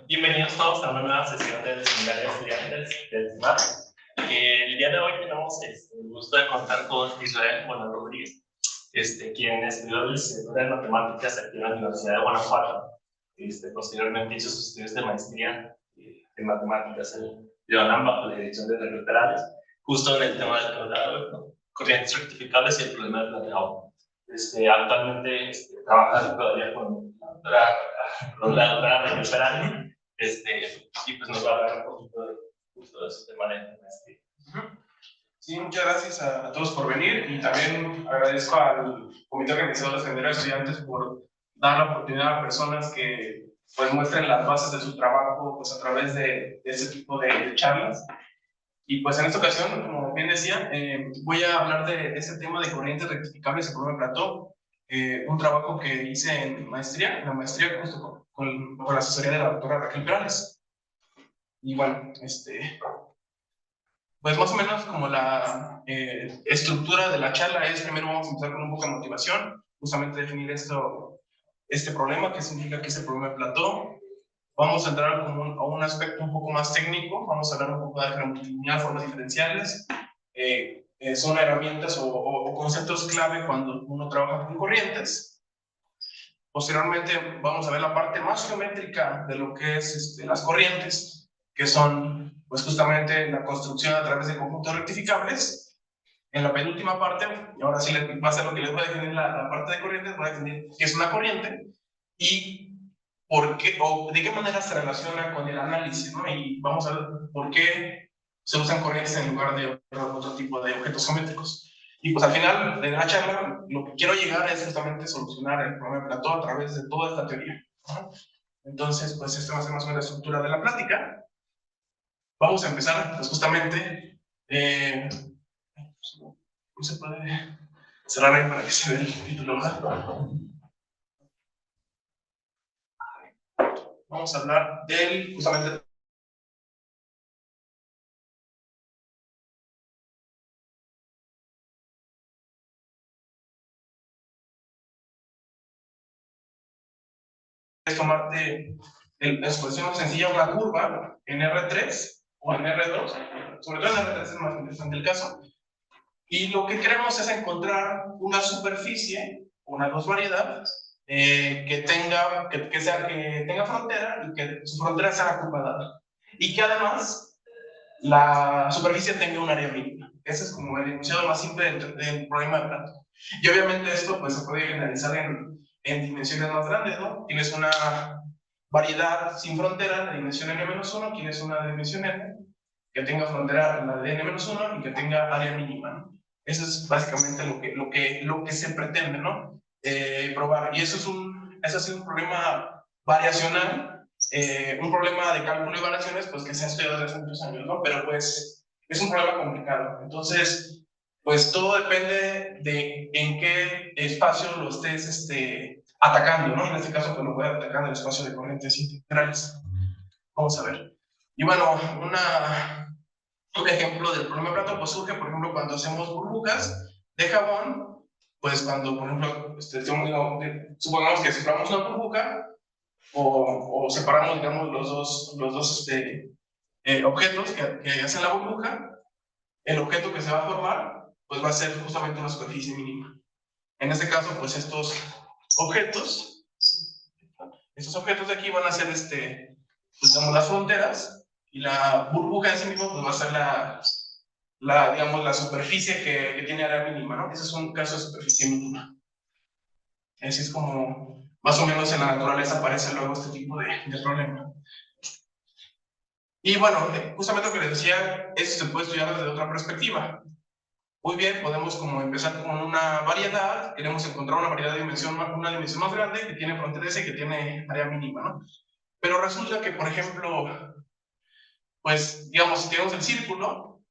Bienvenidos todos a una nueva sesión del Seminario de Estudiantes del CIMAR. El día de hoy tenemos el gusto de contar con Israel Bueno Rodríguez, quien estudió licenciatura en Matemáticas aquí en la Universidad de Guanajuato. Posteriormente hizo sus estudios de maestría en Matemáticas en la UNAM bajo la dirección de Enrique Perales, justo en el tema del programa, corrientes rectificables y el problema del planteado. Actualmente trabaja todavía con la doctora Enrique Perales. Y pues nos va a hablar un poquito de, justo de su tema de maestría. Sí, muchas gracias a todos por venir y también agradezco al Comité Organizador de Seminario de Estudiantes por dar la oportunidad a personas que pues muestren las bases de su trabajo pues a través de este tipo de charlas. Y pues en esta ocasión, como bien decía, voy a hablar de este tema de corrientes rectificables y problema de Platón, un trabajo que hice en la maestría justo con la asesoría de la doctora Raquel Perales. Y bueno, pues más o menos como la estructura de la charla es, primero vamos a empezar con un poco de motivación, justamente definir este problema, qué significa que es el problema de Platón. Vamos a entrar a un aspecto un poco más técnico, vamos a hablar un poco de álgebra multilineal, formas diferenciales, son herramientas o conceptos clave cuando uno trabaja con corrientes. Posteriormente vamos a ver la parte más geométrica de lo que es las corrientes, que son pues justamente la construcción a través de conjuntos rectificables. En la penúltima parte, y ahora sí va a ser lo que les voy a definir la parte de corrientes, voy a definir qué es una corriente y por qué, o de qué manera se relaciona con el análisis, ¿no? Y vamos a ver por qué se usan corrientes en lugar de otro tipo de objetos geométricos. Y pues al final de la charla, lo que quiero llegar es justamente solucionar el problema de Platón a través de toda esta teoría, ¿no? Entonces, pues esta va a ser más o menos la estructura de la plática. Vamos a empezar, pues justamente, no se puede cerrar ahí para que se vea el título, ¿verdad? Vamos a hablar del, justamente, es tomarte la exposición sencilla, una curva en R3 o en R2, sobre todo en R3 es más interesante el caso, y lo que queremos es encontrar una superficie, una dos variedad, que tenga frontera y que su frontera sea la curva dada. Y que además la superficie tenga un área mínima. Ese es como el enunciado más simple del problema de Platón. Y obviamente esto pues, se puede generalizar en dimensiones más grandes, ¿no? Tienes una variedad sin frontera de dimensión n-1, tienes una dimensión n que tenga frontera la de n-1 y que tenga área mínima, ¿no? Eso es básicamente lo que se pretende, ¿no? Probar. Y eso es un problema variacional, un problema de cálculo de variaciones, pues que se ha estudiado desde hace muchos años, ¿no? Pero pues es un problema complicado. Entonces, pues todo depende de en qué espacio lo estés atacando, ¿no? En este caso, pues lo voy a atacar en el espacio de corrientes integrales. Vamos a ver. Y bueno, un ejemplo del problema de Platón pues surge, por ejemplo, cuando hacemos burbujas de jabón, pues cuando, por ejemplo, supongamos que separamos una burbuja o separamos, digamos, los dos objetos que hacen la burbuja, el objeto que se va a formar, pues va a ser justamente una superficie mínima. En este caso, pues objetos, estos objetos de aquí van a ser, pues, digamos, las fronteras, y la burbuja en sí misma, pues va a ser digamos, la superficie que tiene área mínima, ¿no? Ese es un caso de superficie mínima. Así es como, más o menos en la naturaleza aparece luego este tipo de problema. Y bueno, justamente lo que les decía, eso se puede estudiar desde otra perspectiva. Muy bien, podemos como empezar con una variedad, queremos encontrar una variedad de dimensión, una dimensión más grande que tiene fronteras y que tiene área mínima, ¿no? Pero resulta que, por ejemplo, pues, digamos, si tenemos el círculo,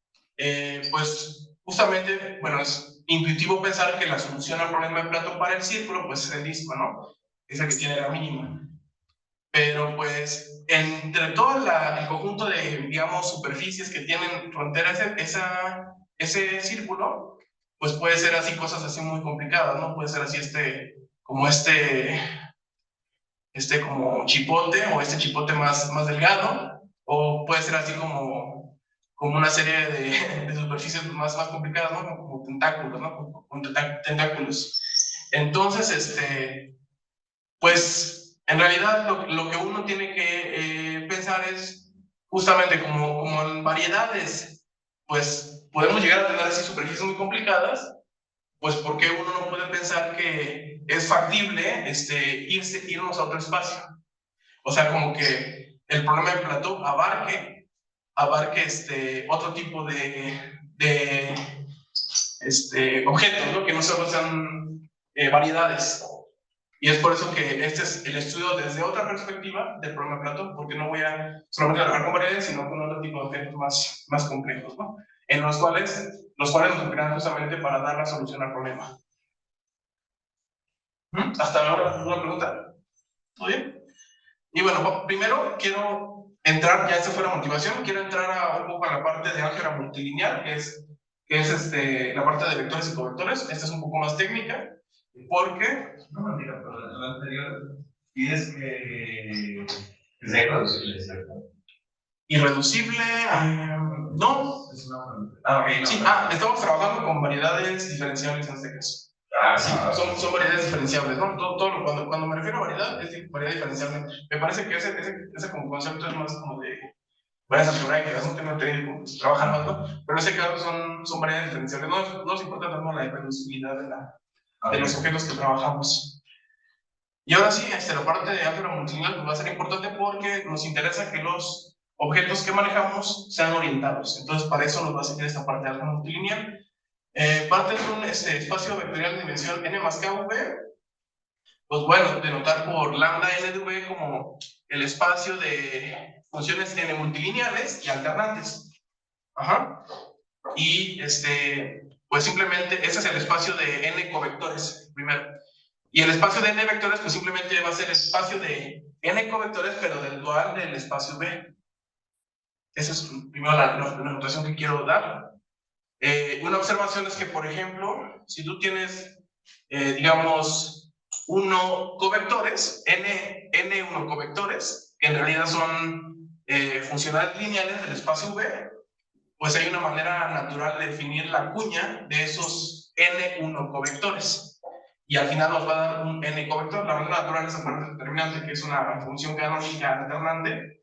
pues, justamente, bueno, es intuitivo pensar que la solución al problema de Platón para el círculo, pues, es el disco, ¿no? Es el que tiene la mínima. Pero, pues, entre todo el conjunto de, digamos, superficies que tienen frontera ese círculo, pues puede ser así cosas así muy complicadas, ¿no? Puede ser así como como chipote, o este chipote más delgado, o puede ser así como una serie de superficies más complicadas, ¿no? Como tentáculos, ¿no? Con tentáculos. Entonces, pues en realidad lo que uno tiene que pensar es justamente como en variedades, pues podemos llegar a tener así superficies muy complicadas, pues porque uno no puede pensar que es factible irnos a otro espacio. O sea, como que el problema de Platón abarque otro tipo de objetos, ¿no? Que no solo sean variedades. Y es por eso que este es el estudio desde otra perspectiva del problema de Platón, porque no voy a solamente trabajar con variedades, sino con otro tipo de objetos más complejos, ¿no? En los cuales nos servirán justamente para dar la solución al problema. ¿Hasta ahora alguna pregunta? ¿Todo bien? Y bueno, primero quiero entrar, ya esta fue la motivación, quiero entrar un poco a la parte de álgebra multilineal, que es la parte de vectores y covectores. Esta es un poco más técnica, porque... No, mentira, pero en la anterior pides que sea irreducible, ¿cierto? Irreducible, no. Es una pregunta. Ok, no. Sí, estamos trabajando con variedades diferenciables en este caso. Sí, son variedades diferenciables, ¿no? Cuando me refiero a variedad, es variedad diferenciable. Me parece que ese como concepto es más como de variedades algebraicas, no tengo técnico, trabajan más, ¿no? Pero en ese caso son variedades diferenciables. No nos importa tanto la irreducibilidad de los objetos que trabajamos. Y ahora sí, la parte de álgebra multilineal pues va a ser importante porque nos interesa que los objetos que manejamos sean orientados. Entonces, para eso nos va a servir esta parte de álgebra multilineal. Parte de un espacio vectorial de dimensión n más kv, pues bueno, denotar por lambda n de v como el espacio de funciones n multilineales y alternantes. Ajá. Y pues simplemente ese es el espacio de n covectores, primero. Y el espacio de n vectores, pues simplemente va a ser el espacio de n covectores, pero del dual del espacio v. Esa es primero la notación que quiero dar. Una observación es que, por ejemplo, si tú tienes, digamos, covectores, n1 covectores, que en realidad son funcionales lineales del espacio v, pues hay una manera natural de definir la cuña de esos n1 covectores. Y al final nos va a dar un n covector. La manera natural es aparece determinante, que es una función canónica alternante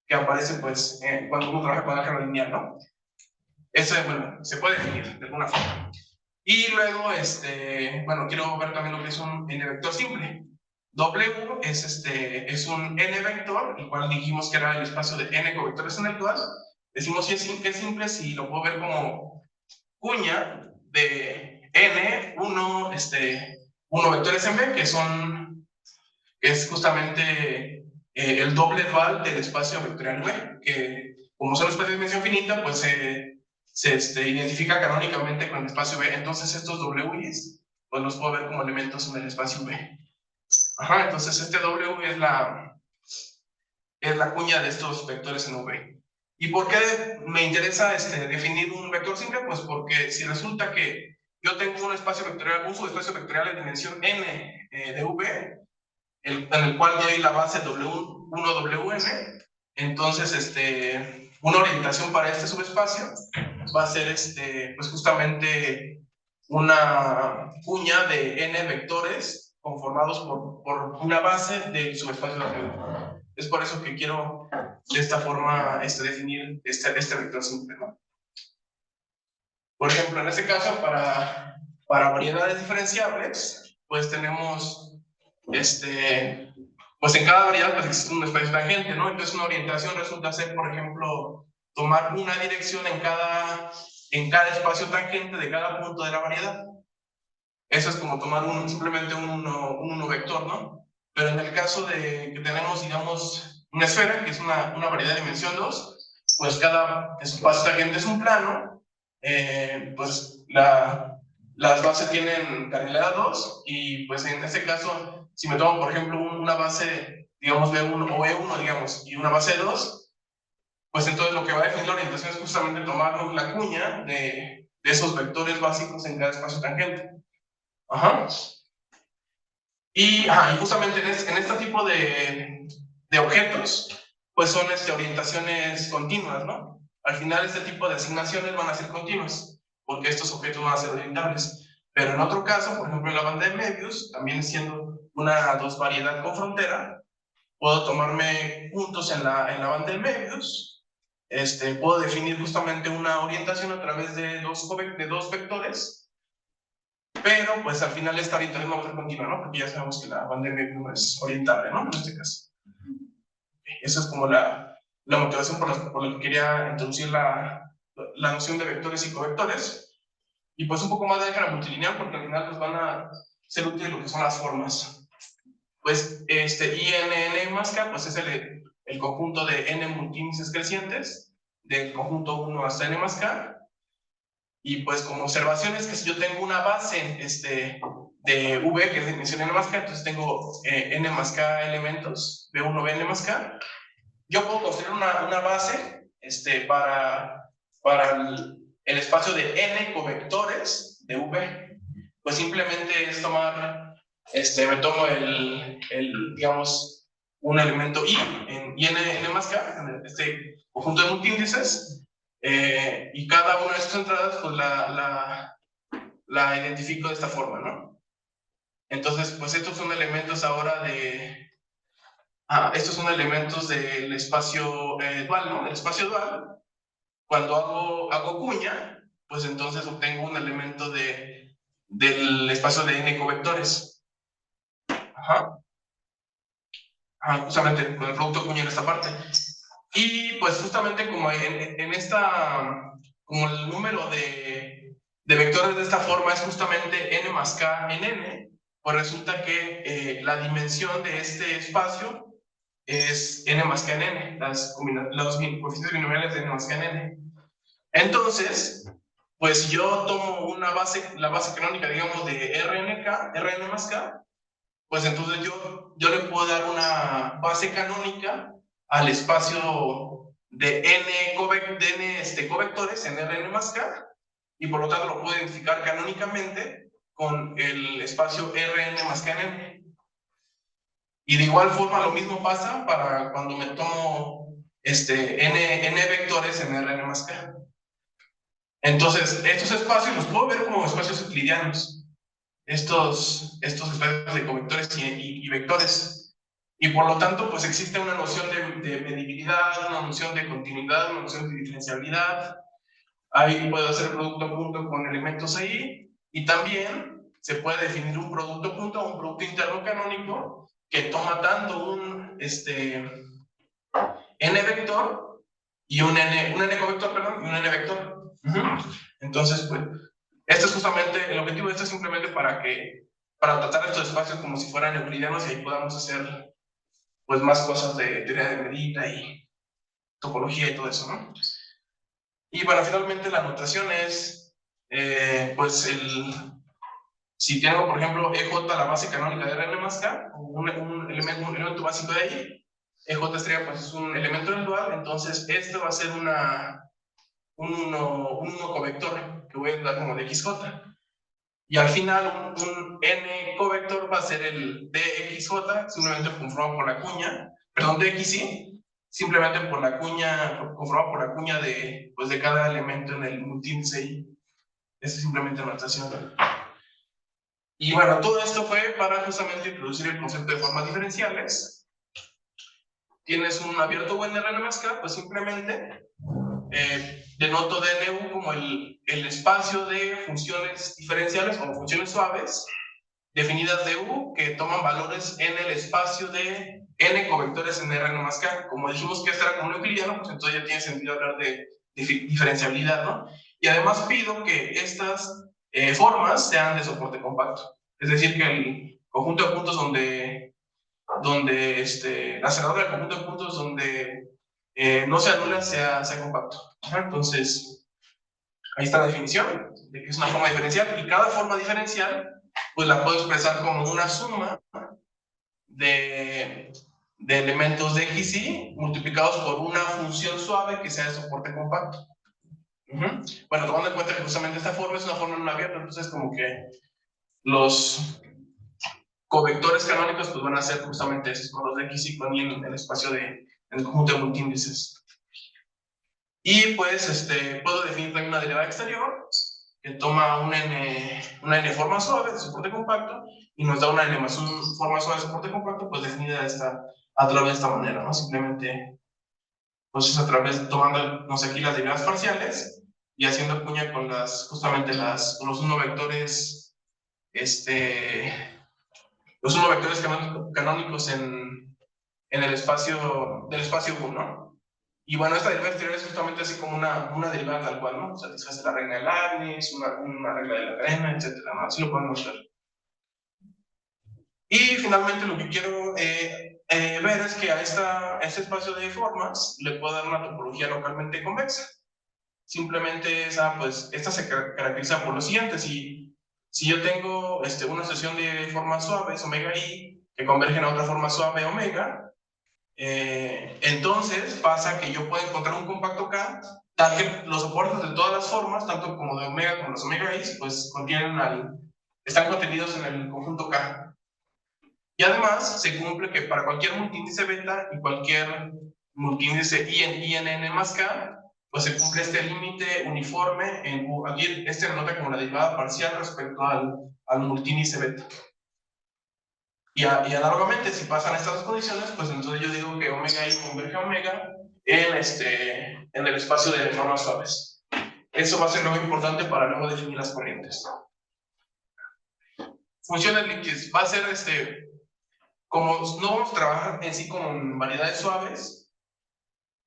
que aparece pues cuando uno trabaja con álgebra lineal, ¿no? Eso, bueno, se puede definir de alguna forma. Y luego, bueno, quiero ver también lo que es un n vector simple. W es un n vector, el cual dijimos que era el espacio de n covectores en el dual. Decimos que es simple si lo puedo ver como cuña de n, 1 vectores en v, que es justamente el doble dual del espacio vectorial v, que como son espacios de dimensión finita, pues se identifica canónicamente con el espacio v. Entonces estos w's, pues los puedo ver como elementos en el espacio v. Ajá, entonces este w es la cuña de estos vectores en v. ¿Y por qué me interesa definir un vector simple? Pues porque si resulta que yo tengo un espacio vectorial, un subespacio vectorial de dimensión n de v, en el cual doy la base W1WN, entonces una orientación para este subespacio va a ser pues justamente una cuña de n vectores conformados por una base del subespacio W. Es por eso que quiero de esta forma definir este vector simple, ¿no? Por ejemplo, en este caso, para variedades diferenciables, pues tenemos pues en cada variedad pues existe un espacio tangente, ¿no? Entonces una orientación resulta ser, por ejemplo, tomar una dirección en cada espacio tangente de cada punto de la variedad. Eso es como tomar simplemente un uno vector, ¿no? Pero en el caso de que tenemos, digamos, una esfera, que es una variedad de dimensión 2, pues cada espacio tangente es un plano, pues las bases tienen carrilera 2, y pues en este caso, si me tomo, por ejemplo, una base, digamos, B1 o E1, digamos, y una base 2, pues entonces lo que va a definir la orientación es justamente tomar la cuña de esos vectores básicos en cada espacio tangente. Ajá. Y justamente en este tipo de objetos, pues son orientaciones continuas, ¿no? Al final este tipo de asignaciones van a ser continuas, porque estos objetos van a ser orientables. Pero en otro caso, por ejemplo en la banda de medios, también siendo una 2 variedad con frontera, puedo tomarme puntos en la banda de medios, puedo definir justamente una orientación a través de dos vectores, pero pues al final esta orientación no va a ser continua, ¿no? Porque ya sabemos que la banda de medios no es orientable, ¿no? En este caso. Esa es como la motivación por la que quería introducir la noción de vectores y covectores, y pues un poco más de álgebra multilineal, porque al final pues van a ser útiles lo que son las formas. Pues INN más K pues es el conjunto de n multiíndices crecientes del conjunto 1 hasta n más K, y pues como observaciones que si yo tengo una base de V que es dimensión n más K, entonces tengo n más K elementos, B1, Bn más K, yo puedo construir una base para el espacio de n covectores de V. Pues simplemente es tomar, me tomo digamos, un elemento I en n más K, en este conjunto de multiíndices, y cada una de estas entradas pues la identifico de esta forma, ¿no? Entonces, pues estos son elementos ahora estos son elementos del espacio dual, ¿no? El espacio dual, cuando hago cuña, pues entonces obtengo un elemento del espacio de n covectores. Justamente con el producto cuña en esta parte. Y pues justamente como en esta, como el número de vectores de esta forma es justamente n más k en n, pues resulta que la dimensión de este espacio es n más k en n, los coeficientes binomiales de n más k en n. Entonces, pues si yo tomo la base canónica, digamos, de Rn más k, pues entonces yo le puedo dar una base canónica al espacio de n covectores en Rn más k, y por lo tanto lo puedo identificar canónicamente con el espacio Rn más k en n. Y de igual forma lo mismo pasa para cuando me tomo n vectores en Rn más k. Entonces, estos espacios los puedo ver como espacios euclidianos, estos espacios de covectores y vectores. Y por lo tanto, pues existe una noción de medibilidad, una noción de continuidad, una noción de diferenciabilidad. Ahí puedo hacer producto punto con elementos ahí, y también se puede definir un producto punto o un producto interno canónico que toma tanto un n vector y un n covector, perdón, y un n vector. Entonces, pues, esto es justamente, el objetivo de esto es simplemente para tratar estos espacios como si fueran euclidianos, y ahí podamos hacer pues más cosas de teoría de medida y topología y todo eso, ¿no? Y bueno, finalmente la notación es, pues si tengo, por ejemplo, EJ, la base canónica de Rn más K, un elemento básico de ahí, EJ estrella pues es un elemento del dual, entonces este va a ser un uno covector que voy a dar como de XJ. Y al final un n covector va a ser el dxj, simplemente conformado por la cuña, perdón, dxy, simplemente por la cuña, conformado por la cuña de cada elemento en el multiíndice y. Esa es simplemente la notación. Y bueno, todo esto fue para justamente introducir el concepto de formas diferenciales. Tienes un abierto o en Rn más K, pues simplemente denoto dnu como el espacio de funciones diferenciales o funciones suaves definidas de U que toman valores en el espacio de n covectores en Rn más K. Como dijimos que esto era como un euclidiano, pues entonces ya tiene sentido hablar de diferenciabilidad, ¿no? Y además pido que estas formas sean de soporte compacto. Es decir, que el conjunto de puntos donde la cerradura del conjunto de puntos donde no se anula sea compacto. Entonces, ahí está la definición de que es una forma diferencial, y cada forma diferencial pues la puedo expresar como una suma de elementos de x y multiplicados por una función suave que sea de soporte compacto. Bueno, tomando en cuenta que justamente esta forma es una forma no abierta, entonces como que los covectores canónicos pues van a ser justamente esos, ¿no? Los de X y con Y en el espacio en el conjunto de multiíndices. Y pues puedo definir también una derivada exterior que toma una n forma suave de soporte compacto y nos da una n más un forma suave de soporte compacto, pues definida a través de esta manera, ¿no? Simplemente, pues es a través, tomando, no sé, aquí las derivadas parciales y haciendo cuña con justamente los 1 vectores, los 1 vectores canónicos en el espacio, del espacio 1. Y bueno, esta derivada exterior es justamente así como una derivada tal cual, ¿no? Satisface la regla de Leibniz, una regla de la cadena, etcétera, ¿no? Así lo podemos ver. Y finalmente lo que quiero ver es que a este espacio de formas le puedo dar una topología localmente convexa. Simplemente esta se caracteriza por lo siguiente: si yo tengo una sucesión de formas suaves, omega i, que convergen a otra forma suave, omega, entonces pasa que yo puedo encontrar un compacto K tal que los soportes de todas las formas, tanto como de omega como los omega i, pues están contenidos en el conjunto K. Y además se cumple que para cualquier multiíndice beta y cualquier multiíndice in n más k, pues se cumple este límite uniforme en U. Aquí lo nota como la derivada parcial respecto al multiíndice beta. Y análogamente, si pasan estas dos condiciones, pues entonces yo digo que omega i converge a omega en el espacio de formas suaves. Eso va a ser luego importante para luego definir las corrientes. Funciones Lipschitz va a ser como no vamos a trabajar en sí con variedades suaves,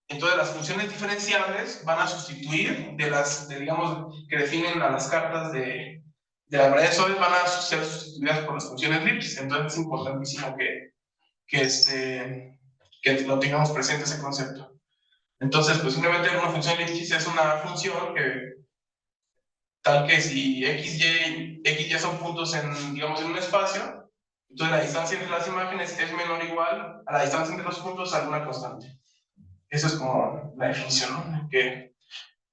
entonces las funciones diferenciables van a sustituir digamos, que definen a las cartas de las variedades suaves, van a ser sustituidas por las funciones Lipschitz. Entonces es importantísimo que lo tengamos presente ese concepto. Entonces, pues simplemente una función Lipschitz es una función tal que si XY son puntos digamos, en un espacio, entonces la distancia entre las imágenes es menor o igual a la distancia entre los puntos a alguna constante. Esa es como la definición, ¿no? En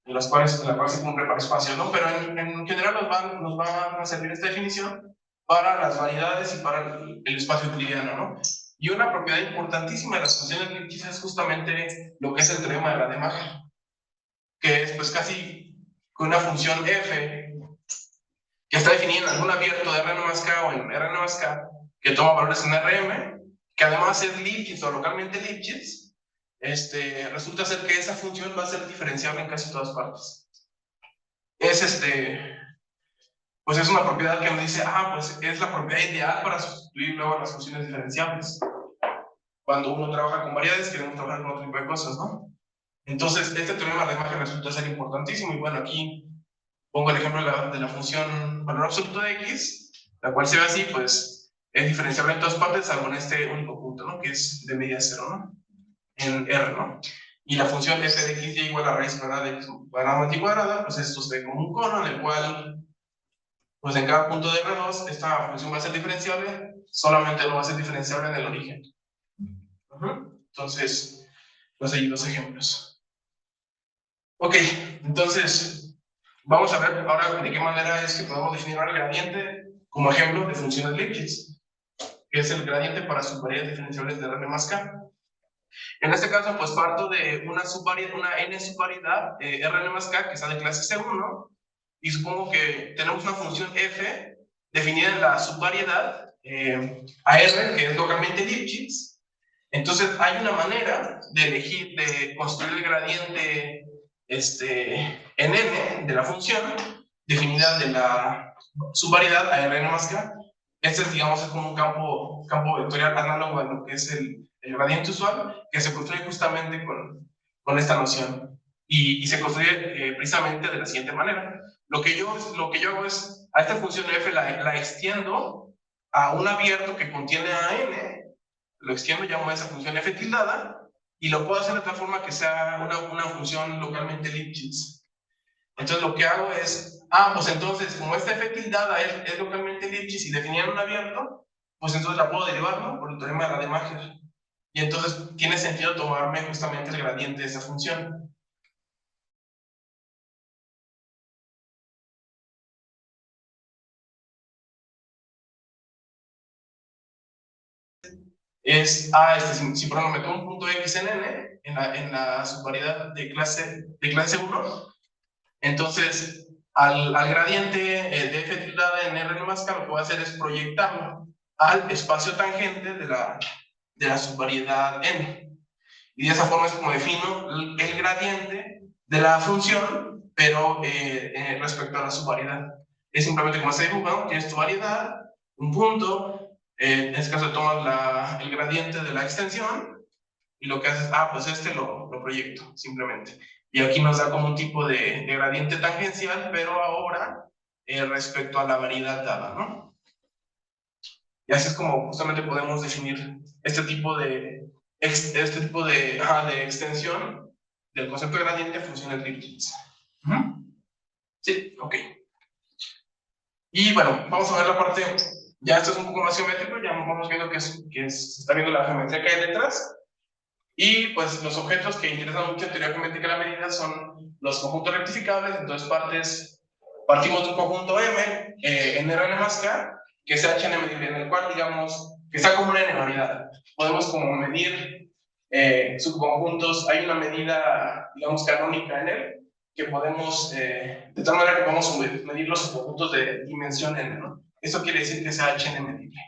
la cual se cumple para espacio, ¿no? Pero en general nos va a servir esta definición para las variedades y para el espacio euclidiano, ¿no? Y una propiedad importantísima de las funciones Lipschitz es justamente lo que es el teorema de la Rademacher, que es pues casi con una función f que está definida en algún abierto de Rn más k o en Rn más k, que toma valores en Rm, que además es Lipschitz o localmente Lipschitz, resulta ser que esa función va a ser diferenciable en casi todas partes. Pues es una propiedad que nos dice, pues es la propiedad ideal para sustituir luego las funciones diferenciables. Cuando uno trabaja con variedades, queremos trabajar con otro tipo de cosas, ¿no? Entonces, este teorema de Rademacher resulta ser importantísimo, y bueno, aquí pongo el ejemplo de la función valor absoluto de x, la cual se ve así, pues es diferenciable en todas partes, salvo en este único punto, ¿no? Que es de medida cero, ¿no? En R, ¿no? Y la función f de x y igual a raíz cuadrada de x cuadrada más y cuadrada, pues esto se ve como un cono en el cual, pues en cada punto de R2, esta función va a ser diferenciable, solamente no va a ser diferenciable en el origen. Entonces, pues ahí dos ejemplos. Ok, entonces, vamos a ver ahora de qué manera es que podemos definir el gradiente como ejemplo de funciones Lipschitz, que es el gradiente para subvariedades diferenciables de Rn más k. En este caso, pues parto de una n subvariedad Rn más k que está de clase C1, y supongo que tenemos una función f definida en la subvariedad AR, que es localmente Lipschitz. Entonces, hay una manera de construir el gradiente en n de la función definida de la subvariedad a Rn más k. Digamos, es como un campo vectorial análogo a lo que es el gradiente usual, que se construye justamente con esta noción. Y se construye precisamente de la siguiente manera. Lo que yo hago es, a esta función f la extiendo a un abierto que contiene a n, lo extiendo, llamo a esa función f tildada, y lo puedo hacer de tal forma que sea una función localmente Lipschitz. Entonces lo que hago es, pues entonces, como esta f tildada es localmente Lipschitz y definida en un abierto, pues entonces la puedo derivar, ¿no? Por el teorema de Rademacher. Y entonces tiene sentido tomarme justamente el gradiente de esa función. es, si por ejemplo me tomo un punto X en N, en la subvariedad de clase 1, entonces al gradiente de f tilde en R más K lo que voy a hacer es proyectarlo al espacio tangente de la subvariedad N. Y de esa forma es como defino el gradiente de la función, pero respecto a la subvariedad. Es simplemente como se dibuja, ¿no? Tienes tu variedad, un punto, en este caso tomas el gradiente de la extensión, y lo que haces, pues este lo proyecto, simplemente. Y aquí nos da como un tipo de gradiente tangencial, pero ahora respecto a la variedad dada, ¿no? Y así es como justamente podemos definir de extensión del concepto de gradiente en función de Lipschitz. Sí, ok. Y bueno, vamos a ver la parte, ya esto es un poco más geométrico, ya vamos viendo se está viendo la geometría que hay detrás. Y pues los objetos que interesan mucho en teoría geométrica de la medida son los conjuntos rectificables. Entonces partimos de un conjunto M en Rn más K, que es Hn medible, en el cual digamos que está como una n variedad. Podemos como medir subconjuntos, hay una medida digamos canónica en él, que podemos, de tal manera que podemos medir los subconjuntos de dimensión n, ¿no? Esto quiere decir que sea Hn medible.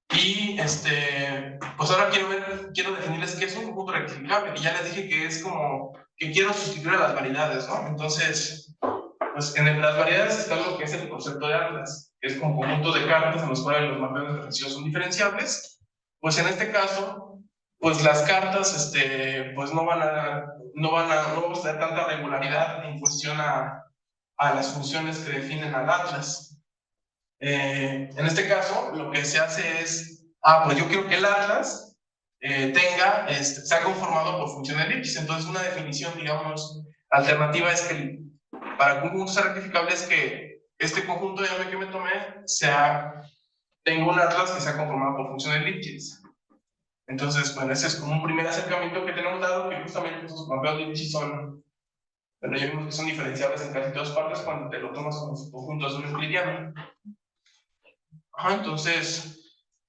Y pues ahora quiero definirles qué es un conjunto rectificable. Y ya les dije que es como que quiero sustituir a las variedades, ¿no? Entonces, pues en las variedades está lo que es el concepto de atlas, que es como conjunto de cartas en los cuales los mapeos defensivos son diferenciables. Pues en este caso, pues las cartas, pues no vamos a tener tanta regularidad en cuestión a las funciones que definen al atlas. En este caso, lo que se hace es, pues yo quiero que el atlas sea conformado por funciones elipsis. Entonces, una definición, digamos, alternativa es que para conjuntos rectificables que este conjunto de M que me tomé tenga un atlas que sea conformado por funciones elipsis. Entonces, bueno, ese es como un primer acercamiento que tenemos dado, que justamente estos mapeos de elipsis son, bueno, ya vimos que son diferenciables en casi todas partes cuando te lo tomas como conjuntos de un euclidiano. Entonces,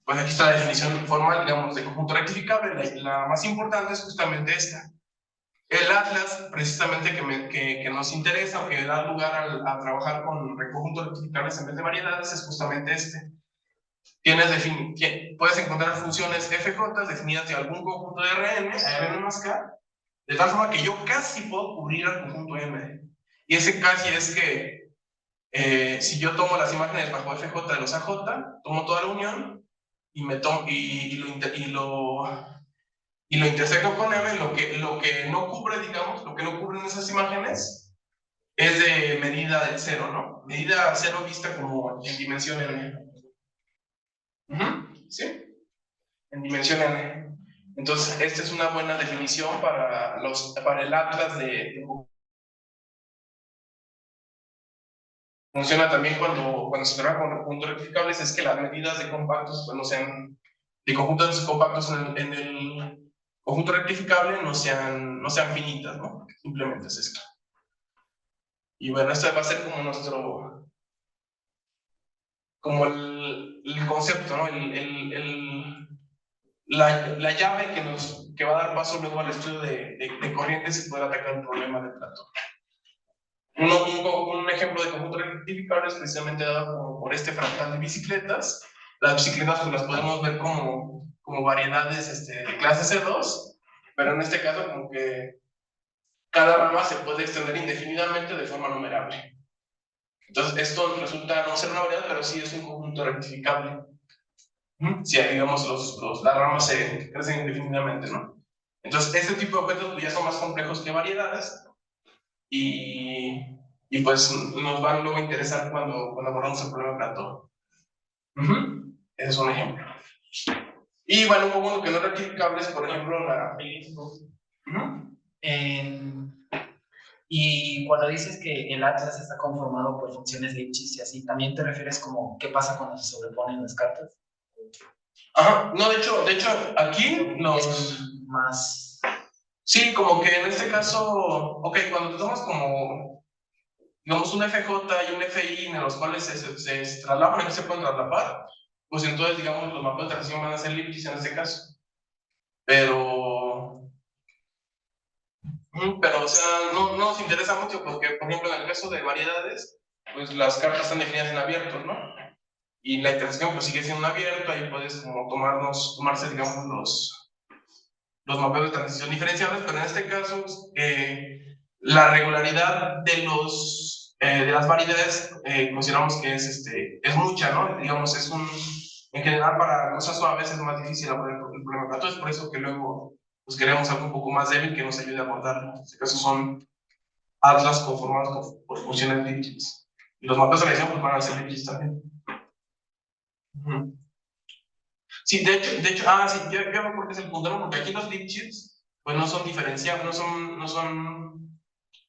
pues aquí está la definición formal, digamos, de conjunto rectificable. La más importante es justamente esta. El atlas, precisamente, que nos interesa o que da lugar a trabajar con conjuntos rectificables en vez de variedades, es justamente este. Puedes encontrar funciones FJ definidas de algún conjunto de Rn, a Rn más K, de tal forma que yo casi puedo cubrir al conjunto M. Y ese casi es que si yo tomo las imágenes bajo FJ de los AJ, tomo toda la unión y lo intersecto con M, lo que no cubre, digamos, lo que no cubren esas imágenes es de medida del cero, ¿no? Medida cero vista como en dimensión N. ¿Sí? En dimensión N. Entonces, esta es una buena definición para el atlas de funciona también cuando se trabaja con conjuntos rectificables, es que las medidas de compactos, pues no sean, de conjuntos compactos en el conjunto rectificable no sean finitas, ¿no? Simplemente es esto. Y bueno, esto va a ser como como el concepto, ¿no? La llave que va a dar paso luego al estudio de corrientes y poder atacar un problema de Platón. Un ejemplo de conjunto rectificable es precisamente dado por este fractal de bicicletas. Las bicicletas pues las podemos ver como variedades de clase C2, pero en este caso como que cada rama se puede extender indefinidamente de forma numerable. Entonces esto resulta no ser una variedad, pero sí es un conjunto rectificable. Si digamos las ramas se crecen indefinidamente, ¿no? Entonces este tipo de objetos pues, ya son más complejos que variedades y pues nos van luego a interesar cuando abordamos el problema de Platón. Ese es un ejemplo. Y bueno, un conjunto que no es rectificable es, por ejemplo, y cuando dices que el atlas está conformado por funciones de Lipschitz y así, ¿también te refieres como qué pasa cuando se sobreponen las cartas? No, de hecho aquí más... Sí, como que en este caso, ok, cuando te tomas como, digamos, un FJ y un FI en los cuales se traslapan y no se pueden traslapar, pues entonces, digamos, los mapeos de transición van a ser Lipschitz en este caso. Pero, o sea, no nos interesa mucho porque, por ejemplo, en el caso de variedades, pues las cartas están definidas en abiertos, ¿no? Y la intersección pues sigue siendo un abierto, ahí puedes como tomarse, digamos, los mapeos de transición diferenciables, pero en este caso, la regularidad de las variedades consideramos que es mucha, ¿no? Digamos, en general para cosas suaves es más difícil abordar el problema. Entonces, por eso que luego pues, queremos algo un poco más débil que nos ayude a abordarlo. En este caso son atlas conformados por funciones Lipschitz. Y los mapeos de transición pues, van a ser Lipschitz también. Sí, de hecho, sí, ya veo por qué es el punto, ¿no? Porque aquí los Lipschitz, pues no son diferenciables, no son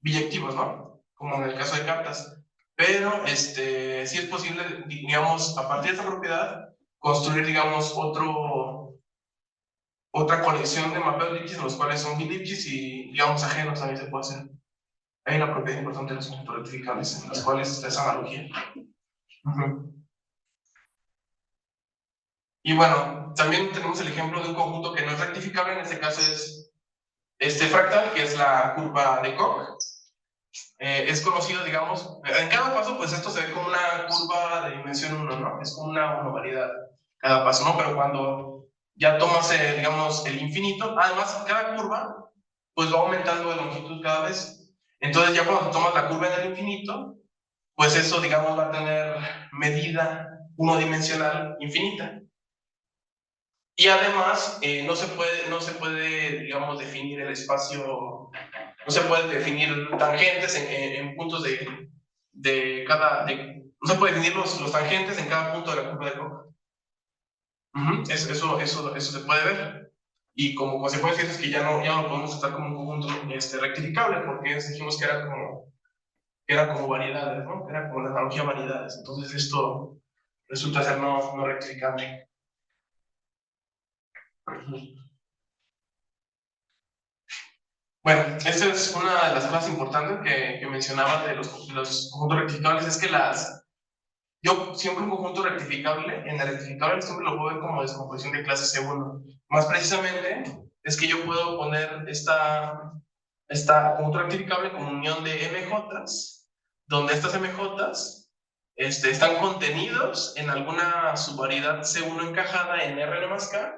biyectivos, ¿no? Como en el caso de cartas. Pero, sí es posible, digamos, a partir de esta propiedad, construir, digamos, otra colección de mapeos Lipschitz, en los cuales son bilipschitz y, digamos, ajenos también se puede hacer. Hay una propiedad importante de los conjuntos rectificables, en las cuales está esa analogía. Y bueno, también tenemos el ejemplo de un conjunto que no es rectificable, en este caso es este fractal, que es la curva de Koch. Es conocido, digamos, en cada paso, pues esto se ve como una curva de dimensión 1, ¿no? Es como una variedad cada paso, ¿no? Pero cuando ya tomas, digamos, el infinito, además, cada curva, pues va aumentando de longitud cada vez. Entonces, ya cuando tomas la curva en el infinito, pues eso, digamos, va a tener medida unidimensional infinita. Y además, no se puede, digamos, definir el espacio, no se puede definir tangentes en puntos no se puede definir los tangentes en cada punto de la curva de Koch. Eso se puede ver. Y como consecuencia es que ya no podemos tratar como un conjunto rectificable, porque dijimos que era como variedades, ¿no? Era como la analogía variedades. Entonces esto resulta ser no rectificable. Bueno, esta es una de las cosas importantes que mencionaba de los conjuntos rectificables, es que yo siempre un conjunto rectificable, en el rectificable siempre lo puedo ver como descomposición de clase C1. Más precisamente, es que yo puedo poner esta conjunto rectificable como unión de MJs, donde estas MJs están contenidos en alguna subvariedad C1 encajada en Rn más K.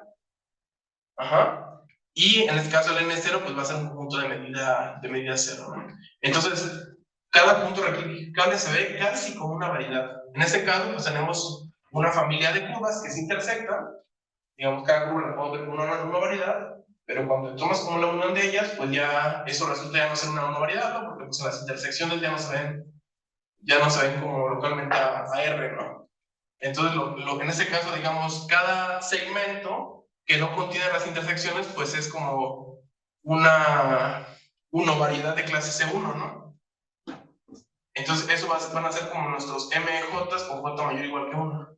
Ajá. Y en este caso el n0 pues va a ser un conjunto de medida 0, ¿no? Entonces, cada punto rectificable se ve casi como una variedad. En este caso, pues tenemos una familia de curvas que se intersectan. Digamos, cada curva la puedo ver como una variedad, pero cuando tomas como la unión de ellas, pues ya eso resulta ya no ser una variedad, ¿no? Porque pues en las intersecciones ya no se ven como localmente a R, ¿no? Entonces, en este caso, digamos, cada segmento que no contiene las intersecciones, pues es como una variedad de clase C1, ¿no? Entonces, eso van a ser como nuestros MJs con J mayor o igual que 1.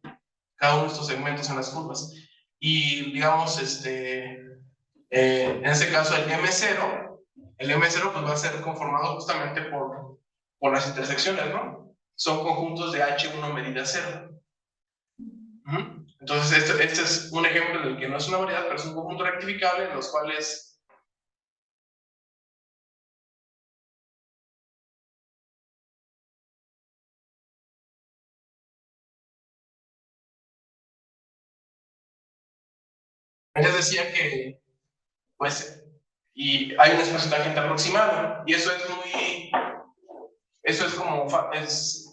Cada uno de estos segmentos en las curvas. Y, digamos, en este caso, el M0 pues va a ser conformado justamente por las intersecciones, ¿no? Son conjuntos de H1 medida 0. Entonces, este es un ejemplo en el que no es una variedad, pero es un conjunto rectificable en los cuales les decía que, pues, y hay un espacio tangente aproximado, y eso es como,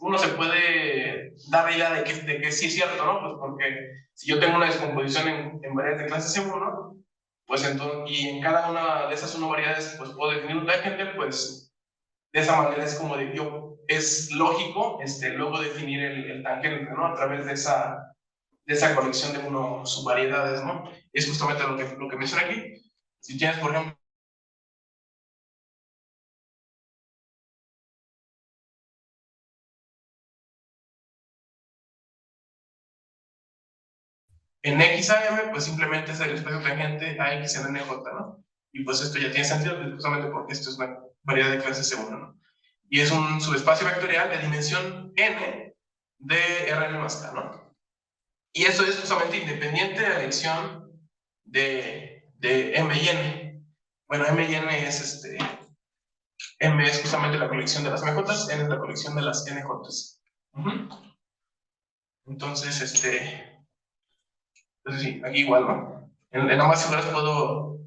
uno se puede dar la idea de que sí es cierto, ¿no? Pues porque si yo tengo una descomposición en variedades de clase C1, pues entonces, y en cada una de esas 1 variedades, pues puedo definir un tangente, pues de esa manera es como es lógico luego definir el tangente, ¿no? A través de esa colección de subvariedades, ¿no? Es justamente lo que mencioné aquí. Si tienes, por ejemplo, en XAM, pues simplemente es el espacio tangente a X en NJ, ¿no? Y pues esto ya tiene sentido, justamente porque esto es una variedad de clase C1, ¿no? Y es un subespacio vectorial de dimensión n de Rn más K, ¿no? Y eso es justamente independiente de la elección de M y N. Bueno, M y N es M es justamente la colección de las MJs, N es la colección de las NJs. Entonces, sí, aquí igual, ¿no? En ambas figuras puedo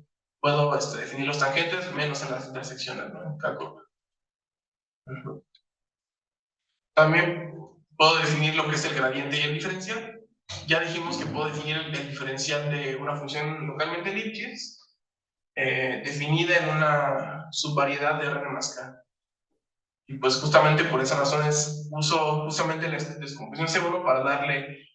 definir los tangentes, menos en las intersecciones, ¿no? En cálculo. También puedo definir lo que es el gradiente y el diferencial. Ya dijimos que puedo definir el diferencial de una función localmente Lipschitz, definida en una subvariedad de Rn más K. Y pues justamente por esas razones uso justamente la descomposición C1 para darle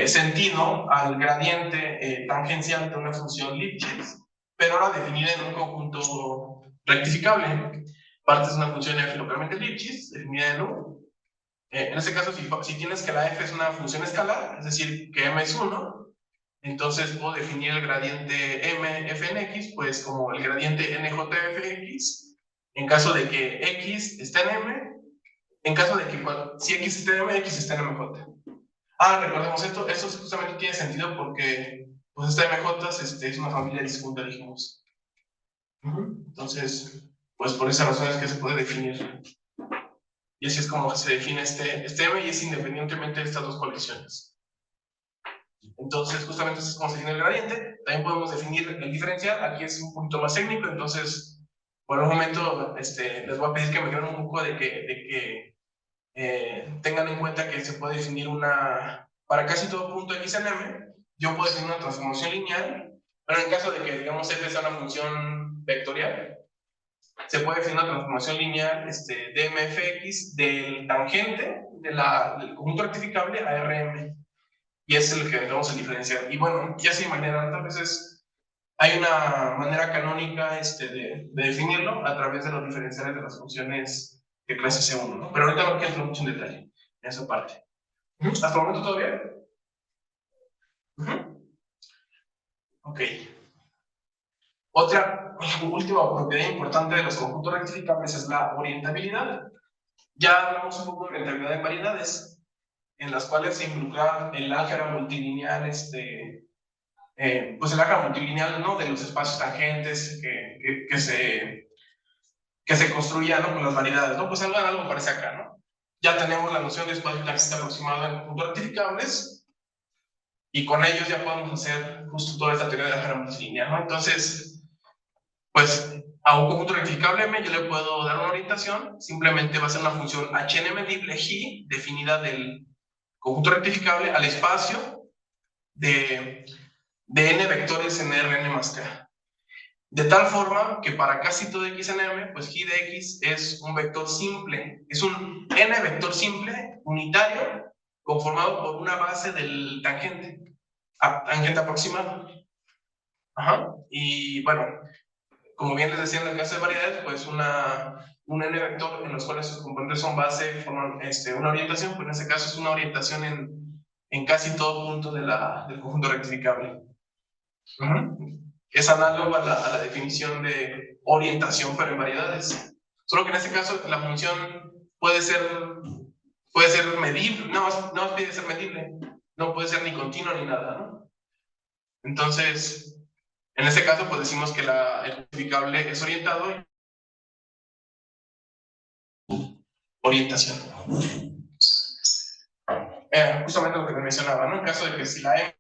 sentido al gradiente tangencial de una función Lipschitz, pero ahora definida en un conjunto rectificable. Partes de una función f localmente Lipschitz, definida en U. En este caso, si tienes que la f es una función escalar, es decir, que m es 1, entonces puedo definir el gradiente m f en x, pues como el gradiente njf(x), en caso de que x esté en m, en caso de que si x está en m, x está en mj. Recordemos esto justamente tiene sentido porque pues esta mj es una familia disjunta, dijimos. Entonces, pues por esas razones que se puede definir. Y así es como se define este M y es independientemente de estas dos colecciones. Entonces, justamente así es como se define el gradiente. También podemos definir el diferencial. Aquí es un poquito más técnico, entonces, por un momento, les voy a pedir que me den un poco de que tengan en cuenta que se puede definir para casi todo punto x en m, yo puedo definir una transformación lineal, pero en caso de que, digamos, f sea una función vectorial, se puede definir una transformación lineal de mfx del tangente del conjunto rectificable a Rm. Y es el que vemos el diferencial. Y bueno, ya se imaginarán, tal vez hay una manera canónica de definirlo a través de los diferenciales de las funciones de clase C1, ¿no? Pero ahorita no quiero entrar mucho en detalle en esa parte. ¿Hasta el momento todo bien? Ok. Otra última propiedad importante de los conjuntos rectificables es la orientabilidad. Ya hablamos un poco de orientabilidad en variedades, en las cuales se involucra el álgebra multilineal, pues el álgebra multilineal, ¿no? De los espacios tangentes que se construyan, ¿no? Con las variedades, ¿no? Pues algo parece acá, ¿no? Ya tenemos la noción de espacio tangente aproximado en conjuntos rectificables y con ellos ya podemos hacer justo toda esta teoría de álgebra multilineal, ¿no? Entonces, pues a un conjunto rectificable M yo le puedo dar una orientación, simplemente va a ser una función hn medible G definida del conjunto rectificable al espacio de n vectores en Rn más K. De tal forma que para casi todo x en M, pues G de x es un vector simple, es un n vector simple unitario conformado por una base del tangente aproximado. Y bueno, como bien les decía en el caso de variedades, pues un n vector en los cuales sus componentes son base forman una orientación, pues en ese caso es una orientación en casi todo punto del conjunto rectificable. Es análogo a la definición de orientación, pero en variedades. Solo que en este caso la función puede ser medible, no más pide ser medible, no puede ser ni continua ni nada, ¿no? Entonces, en este caso, pues decimos que el rectificable es orientado y orientación. Justamente lo que me mencionaba, ¿no? En caso de que si la M,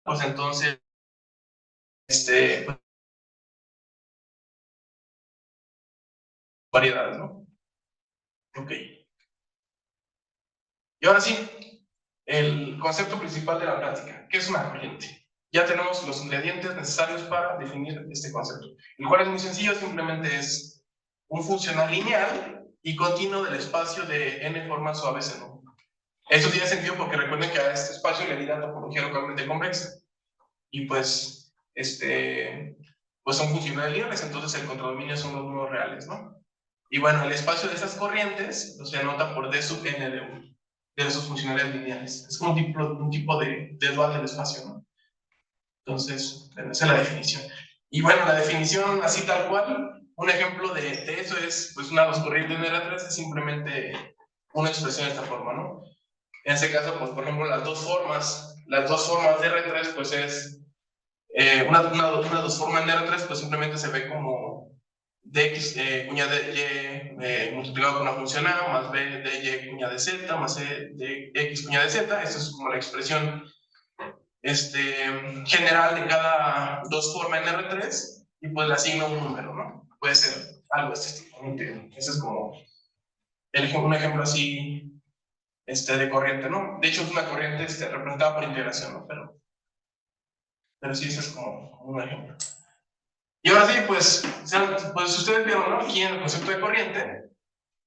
pues entonces, variedades, ¿no? Ok. Y ahora sí, el concepto principal de la plática, ¿qué es una corriente? Ya tenemos los ingredientes necesarios para definir este concepto, el cual es muy sencillo, simplemente es un funcional lineal y continuo del espacio de n formas suaves en U. Eso tiene sentido porque recuerden que a este espacio le di la topología localmente convexa y pues son funcionales lineales, entonces el contradominio son los números reales, ¿no? Y bueno, el espacio de esas corrientes se denota por d sub n de U, de esos funcionales lineales. Es como un tipo de dual del espacio, ¿no? Entonces, esa es la definición. Y bueno, la definición así tal cual, un ejemplo de eso es, pues una dos corrientes de R3 es simplemente una expresión de esta forma, ¿no? En este caso, pues por ejemplo, las dos formas de R3, pues es una dos forma en R3, pues simplemente se ve como dx cuñada de y multiplicado con una función a más b de y cuñada de z más c de x cuñada de z. Esta es como la expresión general de cada dos formas en R3 y pues le asigno un número, ¿no? Puede ser algo de este tipo. Ese es como un ejemplo así de corriente, ¿no? De hecho es una corriente representada por integración, ¿no? Pero sí, ese es como un ejemplo. Y ahora sí, pues ustedes vieron, ¿no? Aquí en el concepto de corriente,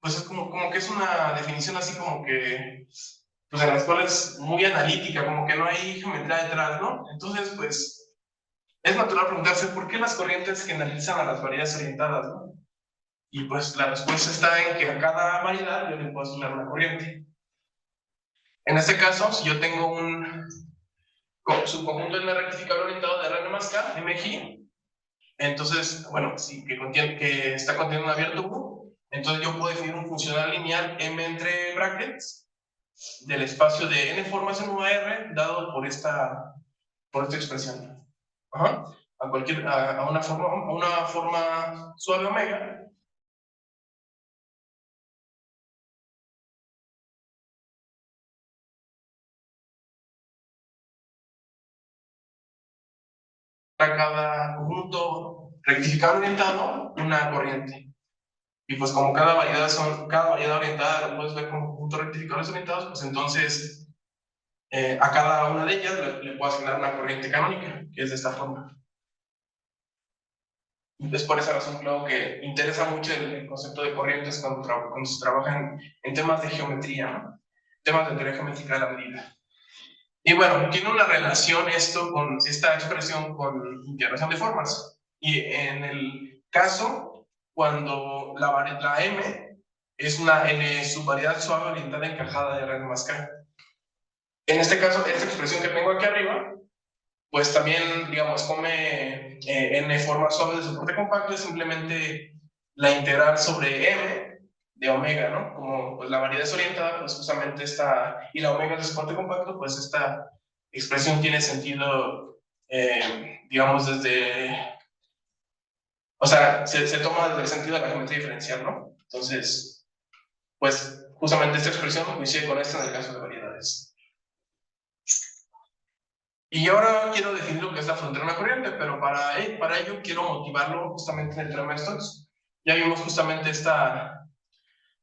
pues es como que es una definición así como que, pues en las cuales muy analítica, como que no hay geometría detrás, ¿no? Entonces, pues, es natural preguntarse por qué las corrientes generalizan a las variedades orientadas, ¿no? Y pues la respuesta está en que a cada variedad yo le puedo asignar una corriente. En este caso, si yo tengo un subconjunto en el rectificador orientado de Rn más K, MG, entonces, bueno, sí, que está conteniendo un abierto U, entonces yo puedo definir un funcional lineal M entre brackets del espacio de n formas en UR dado por esta expresión. Ajá. A una forma suave omega. A cada conjunto rectificable orientado una corriente. Y pues como cada variedad orientada lo puedes ver como conjuntos rectificables orientados, pues entonces a cada una de ellas le puedo asignar una corriente canónica, que es de esta forma. Es por esa razón, creo que interesa mucho el concepto de corrientes cuando se trabajan en temas de geometría, ¿no? Temas de teoría geométrica de la medida. Y bueno, tiene una relación esto con esta expresión con integración de formas. Y en el caso, cuando la M es una N subvariedad suave orientada encajada de Rn más K. En este caso, esta expresión que tengo aquí arriba, pues también, digamos, come n formas suaves de soporte compacto, es simplemente la integral sobre m de omega, ¿no? Como pues, la variedad es orientada, pues justamente esta, y la omega es de soporte compacto, pues esta expresión tiene sentido, digamos, o sea, se toma desde el sentido de la geometría diferencial, ¿no? Entonces, pues justamente esta expresión coincide con esta en el caso de variedades. Y ahora quiero definir lo que es la frontera de una corriente, pero para ello quiero motivarlo justamente en el teorema de Stokes. Ya vimos justamente esta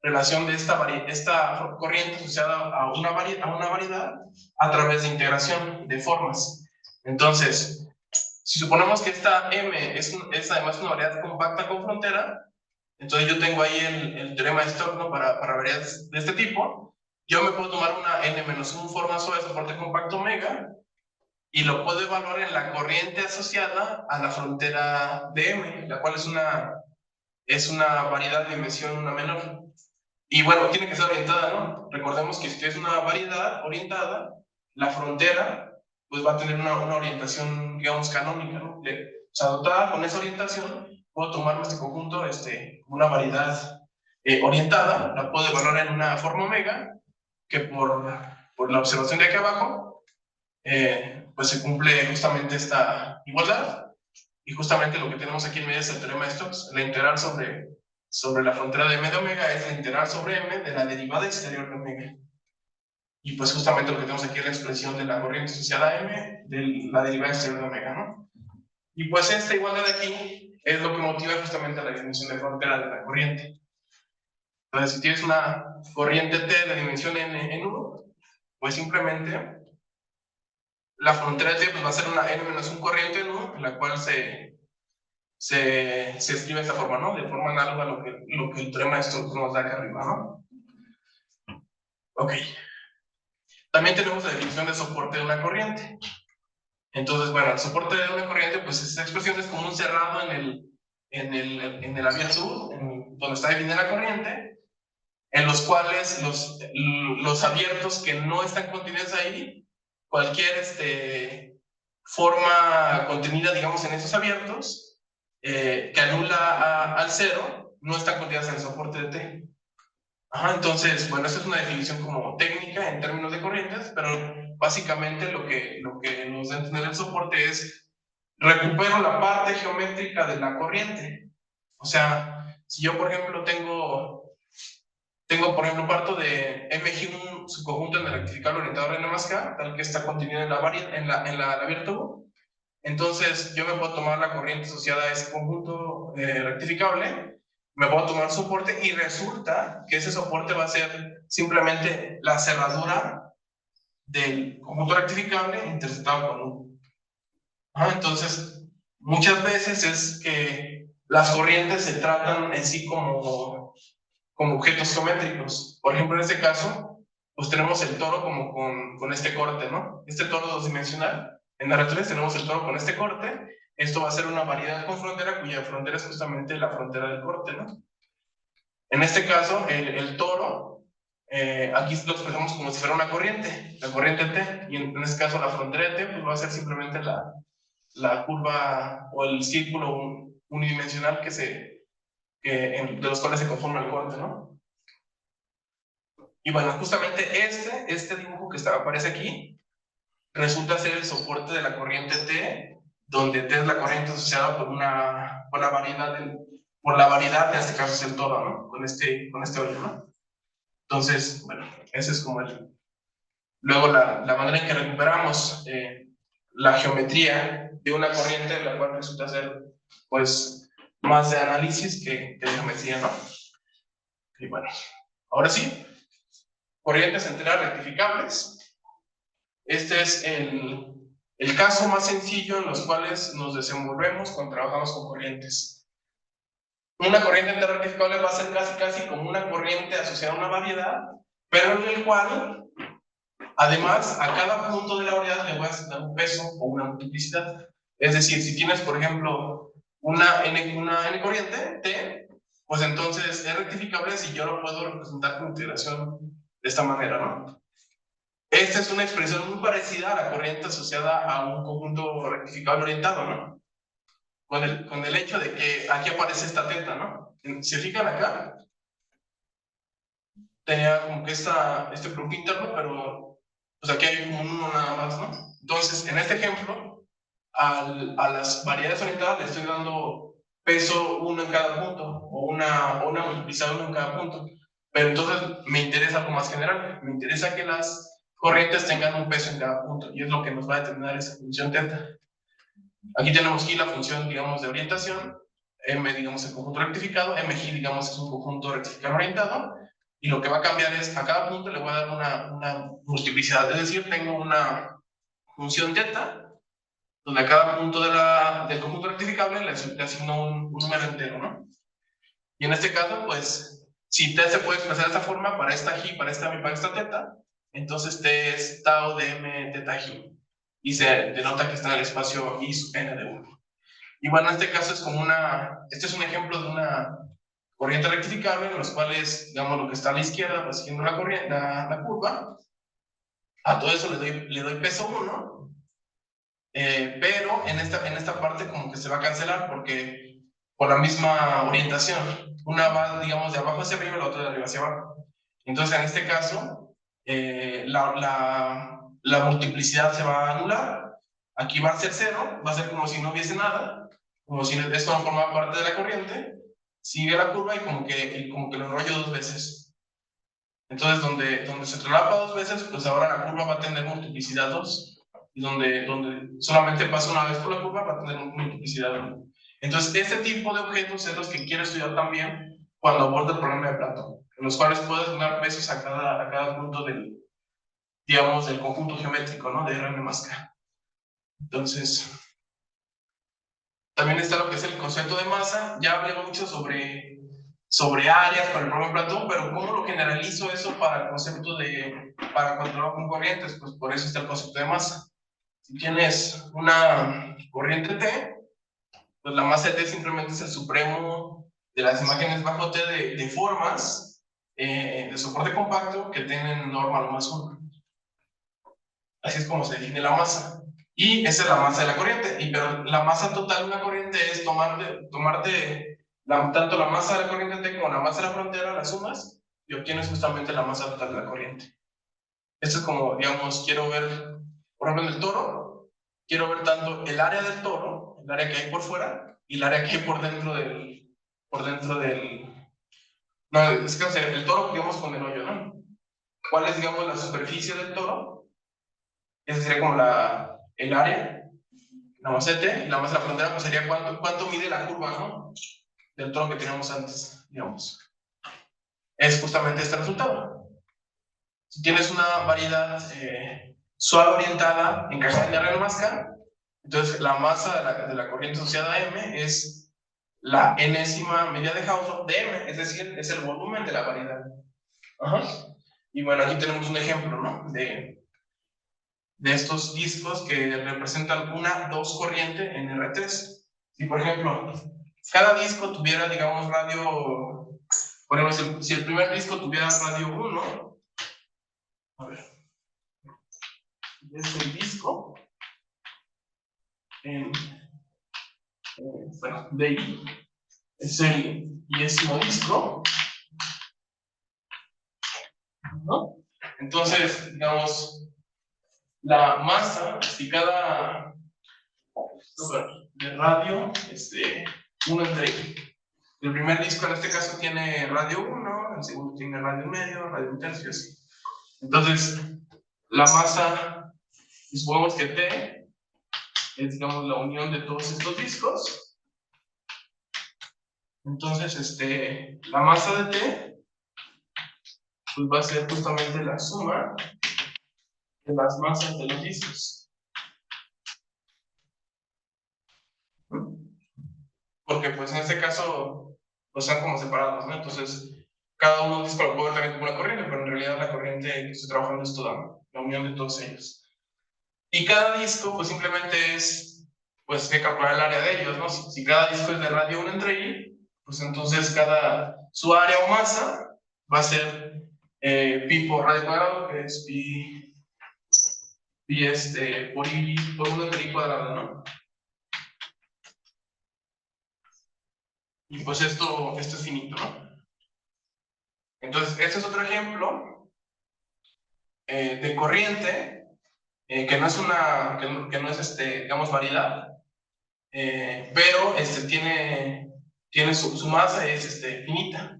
relación de esta corriente asociada a una variedad a través de integración de formas. Entonces, si suponemos que esta M es además una variedad compacta con frontera, entonces yo tengo ahí el teorema de Stokes, ¿no? para variedades de este tipo. Yo me puedo tomar una N-1 forma suave de soporte compacto omega y lo puedo evaluar en la corriente asociada a la frontera de M, la cual es una variedad de dimensión una menor. Y bueno, tiene que ser orientada, ¿no? Recordemos que si es una variedad orientada, la frontera pues va a tener una orientación, digamos, canónica, ¿no? O sea, dotada con esa orientación, puedo tomar este conjunto, una variedad orientada, la puedo evaluar en una forma omega, que por la observación de aquí abajo, pues se cumple justamente esta igualdad, y justamente lo que tenemos aquí en medio es el teorema de Stokes. La integral sobre la frontera de m de omega es la integral sobre m de la derivada exterior de omega. Y pues justamente lo que tenemos aquí es la expresión de la corriente asociada a m de la derivada exterior de omega, ¿no? Y pues esta igualdad de aquí es lo que motiva justamente a la definición de frontera de la corriente. Entonces, si tienes una corriente T de dimensión n en 1, pues simplemente la frontera de T pues va a ser una n-1 corriente en 1, en la cual se escribe de esta forma, ¿no? De forma análoga a lo que el teorema de Stokes nos da acá arriba, ¿no? Ok. También tenemos la definición de soporte de una corriente. Entonces, bueno, el soporte de una corriente, pues esa expresión es como un cerrado en el abierto, donde está definida la corriente, en los cuales los abiertos que no están contenidos ahí, cualquier forma contenida, digamos, en esos abiertos, que anula al cero, no están contenidas en el soporte de T. Ajá, entonces, bueno, esta es una definición como técnica en términos de corrientes, pero básicamente lo que nos da a entender el soporte es recupero la parte geométrica de la corriente. O sea, si yo, por ejemplo, por ejemplo, parto de MG, un subconjunto en el rectificable orientado N más K, tal que está contenido en la vía tubo, entonces yo me puedo tomar la corriente asociada a ese conjunto rectificable, me puedo tomar soporte y resulta que ese soporte va a ser simplemente la cerradura del conjunto rectificable interceptado con un. Entonces, muchas veces es que las corrientes se tratan en sí como objetos geométricos. Por ejemplo, en este caso, pues tenemos el toro como con este corte, ¿no? Este toro dos-dimensional. En la R3 tenemos el toro con este corte. Esto va a ser una variedad con frontera, cuya frontera es justamente la frontera del corte, ¿no? En este caso, el toro, aquí lo expresamos como si fuera una corriente, la corriente T, y en este caso la frontera de T, pues va a ser simplemente la curva o el círculo unidimensional de los cuales se conforma el corte, ¿no? Y bueno, justamente este dibujo que aparece aquí resulta ser el soporte de la corriente T, donde T es la corriente asociada por la variedad, en este caso es el toro, ¿no? Con este hoyo, ¿no? Entonces, bueno, ese es como luego la manera en que recuperamos la geometría de una corriente, la cual resulta ser, pues, más de análisis que de geometría, ¿no? Y bueno, ahora sí, corrientes enteras rectificables. Este es el caso más sencillo en los cuales nos desenvolvemos cuando trabajamos con corrientes. Una corriente entera rectificable va a ser casi como una corriente asociada a una variedad, pero en el cual, además, a cada punto de la variedad le voy a asignar un peso o una multiplicidad. Es decir, si tienes, por ejemplo, una n corriente, T, pues entonces es rectificable si yo lo puedo representar con integración de esta manera, ¿no? Esta es una expresión muy parecida a la corriente asociada a un conjunto rectificable orientado, ¿no? Con el hecho de que aquí aparece esta teta, ¿no? Si se fijan acá, tenía como que este producto interno, pero pues aquí hay como uno nada más, ¿no? Entonces, en este ejemplo, a las variedades orientadas le estoy dando peso 1 en cada punto, o una multiplicada 1 en cada punto. Pero entonces me interesa algo más general, me interesa que las corrientes tengan un peso en cada punto, y es lo que nos va a determinar esa función teta. Aquí tenemos aquí la función, digamos, de orientación, m, digamos, el conjunto rectificado, mg, digamos, es un conjunto rectificado orientado, y lo que va a cambiar es, a cada punto le voy a dar una multiplicidad, es decir, tengo una función teta, donde a cada punto del conjunto rectificable le asigno un número entero, ¿no? Y en este caso, pues, si t se puede expresar de esta forma, para esta g, para esta m, para esta teta, entonces t es tau de m teta g, y se denota que está en el espacio i sub n de 1. Y bueno, en este caso es como este es un ejemplo de una corriente rectificable en los cuales, digamos, lo que está a la izquierda, pues siguiendo la curva, a todo eso le doy peso 1, pero en esta parte como que se va a cancelar porque por la misma orientación, una va, digamos, de abajo hacia arriba y la otra de arriba hacia abajo. Entonces, en este caso, la multiplicidad se va a anular, aquí va a ser 0, va a ser como si no hubiese nada, como si esto no formaba parte de la corriente, sigue la curva y como que lo enrollo 2 veces. Entonces, donde se traslapa 2 veces, pues ahora la curva va a tener multiplicidad 2. Y donde solamente pasa una vez por la curva, va a tener multiplicidad 1. Entonces, este tipo de objetos es los que quiero estudiar también cuando abordo el problema de Platón, en los cuales puedo asignar pesos a cada punto digamos, del conjunto geométrico, ¿no? De Rn más K. Entonces, también está lo que es el concepto de masa. Ya hablé mucho sobre áreas para el problema de Platón, pero ¿cómo lo generalizo eso para el concepto para controlar con corrientes? Pues por eso está el concepto de masa. Si tienes una corriente T, pues la masa de T simplemente es el supremo de las imágenes bajo T de formas de soporte compacto que tienen norma lo más 1. Así es como se define la masa. Y esa es la masa de la corriente. Pero la masa total de una corriente es tomarte tanto la masa de la corriente T como la masa de la frontera, las sumas, y obtienes justamente la masa total de la corriente. Esto es como, digamos, quiero ver, por ejemplo, en el toro, quiero ver tanto el área del toro, el área que hay por fuera, y el área que hay por dentro del, no, es que, o sea, el toro, digamos, con el hoyo, ¿no? ¿Cuál es, digamos, la superficie del toro? Esa sería como el área, la macete, y la masa de la frontera, pues sería cuánto mide la curva, ¿no? Del toro que teníamos antes, digamos. Es justamente este resultado. Si tienes una variedad suave orientada, encajada en R más K, entonces la masa de la corriente asociada a M es la enésima medida de Hausdorff de M, es decir, es el volumen de la variedad. Ajá. Y bueno, aquí tenemos un ejemplo, ¿no? De estos discos que representan una 2 corriente en R3. Si, por ejemplo, cada disco tuviera, digamos, radio, por ejemplo, si el primer disco tuviera radio 1, a ver, es el disco, bueno, de ahí, es el 10º disco, ¿no? Entonces, digamos, la masa, si cada de radio, 1 entre el primer disco en este caso tiene radio 1, el segundo tiene radio medio, radio un tercio, así. Entonces, la masa, supongamos que T es, digamos, la unión de todos estos discos. Entonces, la masa de T pues va a ser justamente la suma de las masas de los discos. Porque, pues, en este caso, pues, están como separados, ¿no? Entonces, cada uno disco lo puede ver también como una corriente, pero en realidad la corriente que estoy trabajando es toda la unión de todos ellos. Y cada disco, pues, simplemente es, pues, que calcular el área de ellos, ¿no? Si cada disco es de radio 1 entre I, pues, entonces su área o masa va a ser pi por radio cuadrado, que es pi por 1 entre I cuadrado, ¿no? Y pues esto es finito, ¿no? Entonces, este es otro ejemplo de corriente que no es que no es, digamos, variedad, pero tiene su masa es finita.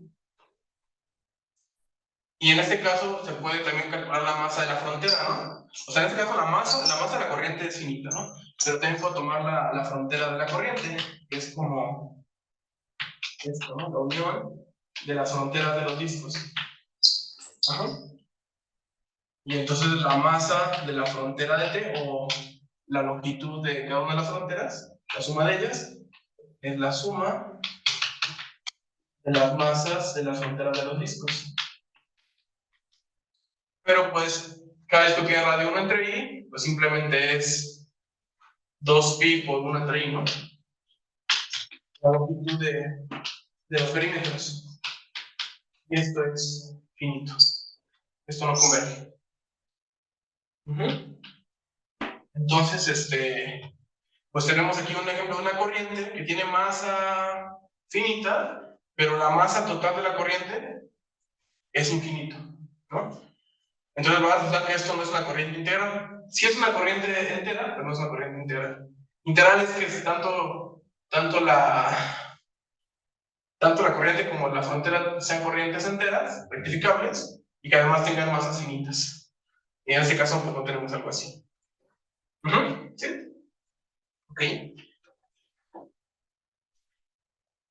Y en este caso se puede también calcular la masa de la frontera, ¿no? O sea, en este caso la masa de la corriente es finita, ¿no? Pero también puedo tomar la frontera de la corriente, que es como esto, ¿no? La unión de las fronteras de los discos. Ajá. Y entonces la masa de la frontera de T, o la longitud de cada una de las fronteras, la suma de ellas, es la suma de las masas de las fronteras de los discos. Pero pues, cada disco tiene radio 1 entre I, pues simplemente es 2pi por 1 entre I, ¿no? La longitud de los perímetros. Y esto es finito. Esto no converge. Entonces, pues tenemos aquí un ejemplo de una corriente que tiene masa finita, pero la masa total de la corriente es infinito, ¿no? Entonces va a resultar que esto no es una corriente integral. Sí es una corriente entera, pero no es una corriente integral. Integral es que es tanto la corriente como la frontera sean corrientes enteras, rectificables, y que además tengan masas finitas. Y en este caso, pues no tenemos algo así. ¿Sí? Ok.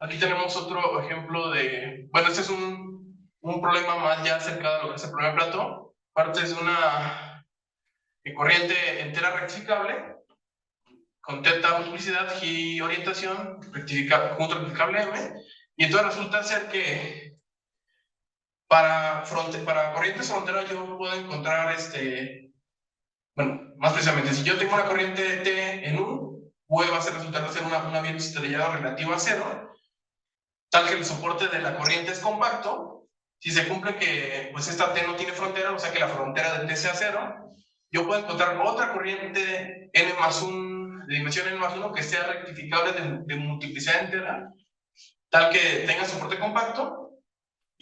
Aquí tenemos otro ejemplo de, bueno, este es un problema más ya cercano a lo que es el problema de Platón. Parte de una corriente entera rectificable, con teta multiplicidad y orientación, conjunto rectificable M, y entonces resulta ser que para corrientes fronteras yo puedo encontrar, bueno, más precisamente, si yo tengo una corriente T en U, V va a resultar ser una vía estrellada relativa a 0, tal que el soporte de la corriente es compacto. Si se cumple que pues esta T no tiene frontera, o sea que la frontera de T sea 0, yo puedo encontrar otra corriente N más 1, de dimensión N más 1, que sea rectificable de multiplicidad entera, tal que tenga soporte compacto,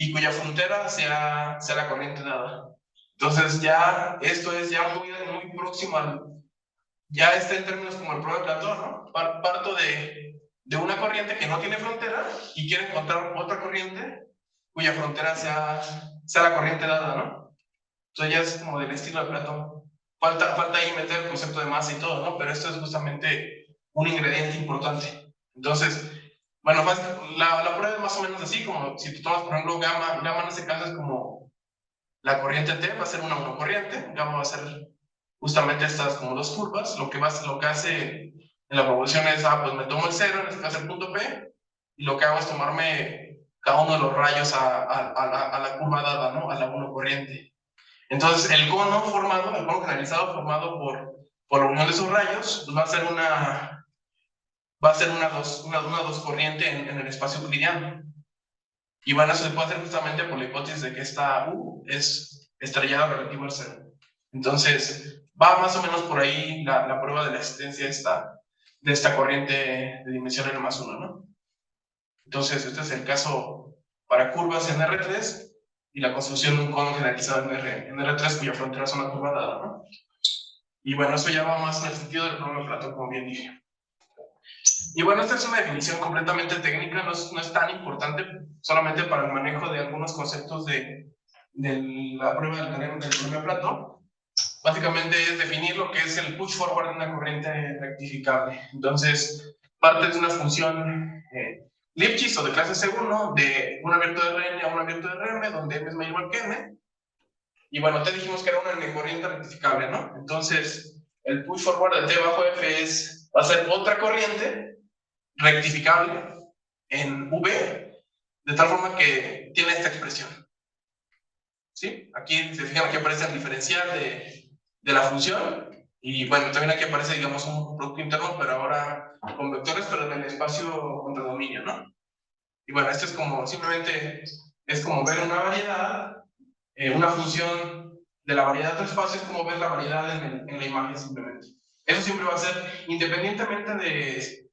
y cuya frontera sea la corriente dada. Entonces ya esto es ya muy próximo al, ya está en términos como el problema de Platón, ¿no? Parto de una corriente que no tiene frontera y quiero encontrar otra corriente cuya frontera sea la corriente dada, ¿no? Entonces ya es como del estilo de Platón. Falta ahí meter el concepto de masa y todo, ¿no? Pero esto es justamente un ingrediente importante. Entonces, bueno, la prueba es más o menos así, como si tú tomas, por ejemplo, gamma en este caso es como la corriente T va a ser una monocorriente, gamma va a ser justamente estas como dos curvas, lo que hace en la proporción es, pues me tomo el cero, en este caso el punto P, y lo que hago es tomarme cada uno de los rayos a la curva dada, ¿no? A la monocorriente. Entonces, el cono generalizado formado por la unión de esos rayos, pues va a ser una dos corriente en el espacio euclidiano. Y bueno, eso se puede hacer justamente por la hipótesis de que esta U es estrellada relativa al cero. Entonces, va más o menos por ahí la prueba de la existencia de esta corriente de dimensión n más 1, ¿no? Entonces, este es el caso para curvas en R3 y la construcción de un cono generalizado en R3 cuya frontera es una curva dada, ¿no? Y bueno, eso ya va más en el sentido del problema de Platón, como bien dije. Y bueno, esta es una definición completamente técnica, no es tan importante, solamente para el manejo de algunos conceptos de la prueba del problema de Platón. Básicamente es definir lo que es el push forward de una corriente rectificable. Entonces, parte de una función Lipschitz o de clase C1 de un abierto de Rn a un abierto de Rm, donde m es mayor que n. Y bueno, te dijimos que era una corriente rectificable, ¿no? Entonces, el push forward de T bajo F va a ser otra corriente rectificable en V, de tal forma que tiene esta expresión. ¿Sí? Aquí, se fijan, aquí aparece el diferencial de la función, y bueno, también aquí aparece, digamos, un producto interno, pero ahora con vectores, pero en el espacio contra dominio, ¿no? Y bueno, esto es como, simplemente, es como ver una variedad, una función de la variedad de espacios, como ver la variedad en la imagen simplemente. Eso siempre va a ser, independientemente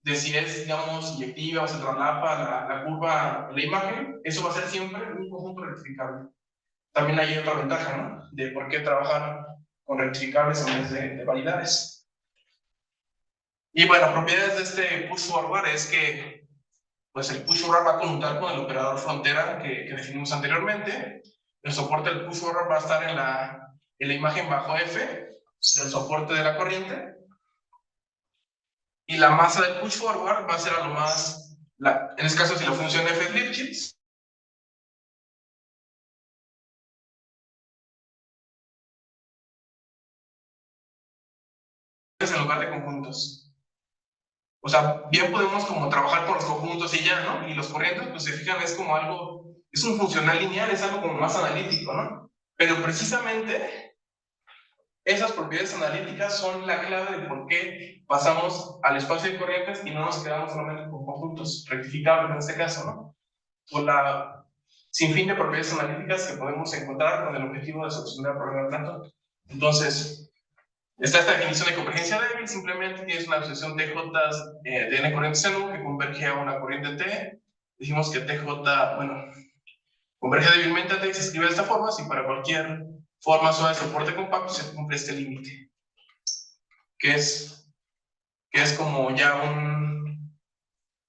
de si es, digamos, inyectiva o se traslapa la curva de la imagen, eso va a ser siempre un conjunto rectificable. También hay otra ventaja, ¿no? De por qué trabajar con rectificables en vez de variedades. Y bueno, propiedades de este push forward es que pues el push forward va a conjuntar con el operador frontera que definimos anteriormente. El soporte del push forward va a estar en la imagen bajo F del soporte de la corriente. Y la masa del push forward va a ser a lo más, en este caso si la función F es Lipschitz, es en lugar de conjuntos. O sea, bien podemos como trabajar con los conjuntos y ya, ¿no? Y los corrientes, pues se fijan, es como algo, es un funcional lineal, es algo como más analítico, ¿no? Pero precisamente esas propiedades analíticas son la clave de por qué pasamos al espacio de corrientes y no nos quedamos solamente con conjuntos rectificables en este caso, ¿no? Por la sinfín de propiedades analíticas que podemos encontrar con el objetivo de solucionar el problema de Platón. Entonces, está esta definición de convergencia débil, simplemente tienes una asociación TJ de n corrientes en U que converge a una corriente T. Dijimos que TJ, bueno, converge débilmente a T y se escribe de esta forma, si para cualquier forma suave de soporte compacto se cumple este límite, que es como ya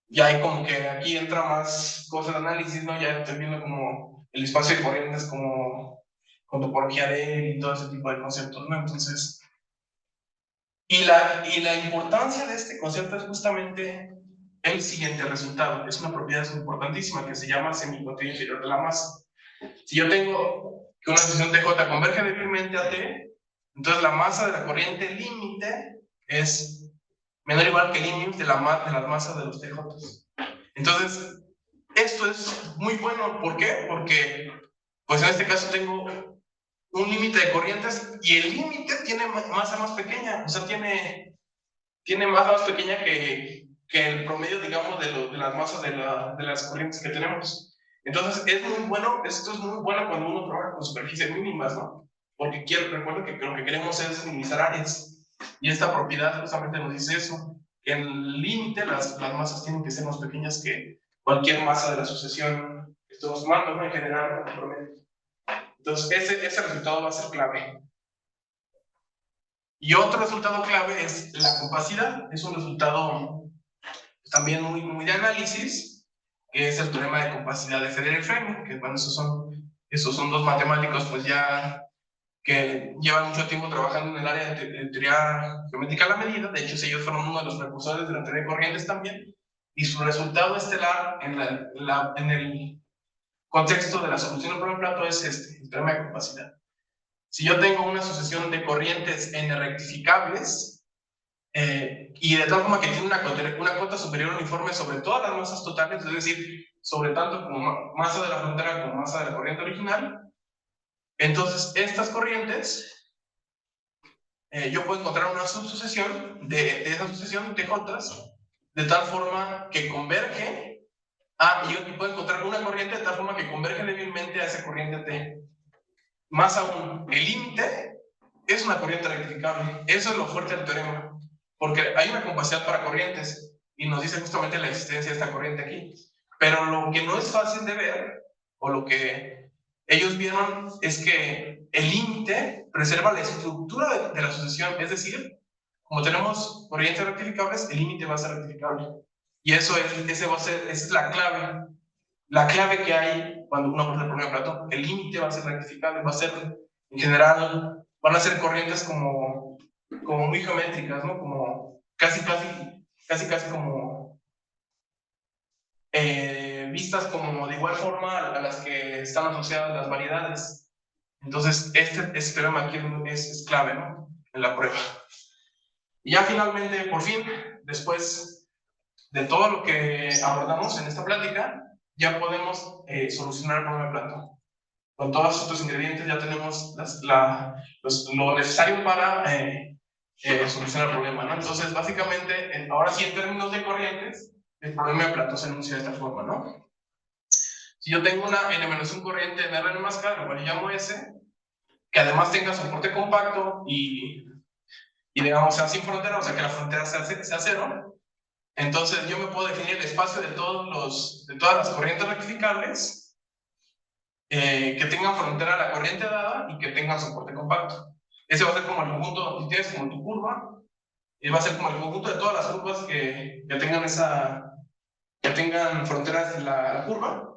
ya hay como que aquí entra más cosas de análisis, ¿no? Ya estoy viendo como el espacio de corrientes como con topología débil y todo ese tipo de conceptos, ¿no? Entonces, y la importancia de este concepto es justamente el siguiente resultado. Es una propiedad importantísima que se llama semicontinuo inferior de la masa. Si yo tengo que una asociación TJ converge débilmente a T, entonces la masa de la corriente límite es menor o igual que el límite de las masas de los TJs. Entonces, esto es muy bueno. ¿Por qué? Porque, pues en este caso tengo un límite de corrientes y el límite tiene masa más pequeña, o sea, tiene masa más pequeña que el promedio, digamos, de las masas de las corrientes que tenemos. Entonces, es muy bueno, esto es muy bueno cuando uno trabaja con superficies mínimas, ¿no? Porque recuerda que lo que queremos es minimizar áreas. Y esta propiedad justamente nos dice eso, que en el límite las masas tienen que ser más pequeñas que cualquier masa de la sucesión estoy sumando, ¿no? En general, en promedio. Entonces, ese resultado va a ser clave. Y otro resultado clave es la compacidad. Es un resultado también muy de análisis, que es el teorema de compacidad de Federer-Freeman, que bueno, esos son dos matemáticos pues ya que llevan mucho tiempo trabajando en el área de teoría geométrica a la medida. De hecho, ellos fueron uno de los precursores de la teoría de corrientes también, y su resultado estelar en el contexto de la solución del problema de Plato es el teorema de compacidad. Si yo tengo una sucesión de corrientes n rectificables, y de tal forma que tiene una cota superior uniforme sobre todas las masas totales, es decir, sobre tanto como masa de la frontera como masa de la corriente original, entonces estas corrientes, yo puedo encontrar una subsucesión de esa sucesión de cotas, de tal forma que converge, y yo puedo encontrar una corriente de tal forma que converge débilmente a esa corriente T. Más aún, el límite es una corriente rectificable. Eso es lo fuerte del teorema. Porque hay una compacidad para corrientes y nos dice justamente la existencia de esta corriente aquí. Pero lo que no es fácil de ver, o lo que ellos vieron, es que el límite preserva la estructura de la sucesión. Es decir, como tenemos corrientes rectificables, el límite va a ser rectificable. Y esa es la clave. La clave que hay cuando uno aborda el problema de Platón, el límite va a ser rectificable, va a ser, en general, van a ser corrientes como muy geométricas, ¿no? Como casi como vistas como de igual forma a las que están asociadas las variedades. Entonces, este teorema aquí es clave, ¿no? En la prueba. Y ya finalmente, por fin, después de todo lo que abordamos en esta plática, ya podemos solucionar el problema de Platón. Con todos estos ingredientes ya tenemos lo necesario para solucionar el problema, ¿no? Entonces, básicamente, ahora sí, en términos de corrientes, el problema de Platón se enuncia de esta forma, ¿no? Si yo tengo una n-1 corriente en Rn más K, lo cual yo llamo S, que además tenga soporte compacto y digamos, sea sin frontera, o sea, que la frontera sea cero, entonces yo me puedo definir el espacio de todas las corrientes rectificables que tengan frontera a la corriente dada y que tengan soporte compacto. Ese va a ser como el conjunto, si tienes como tu curva, va a ser como el conjunto de todas las curvas que tengan fronteras en la curva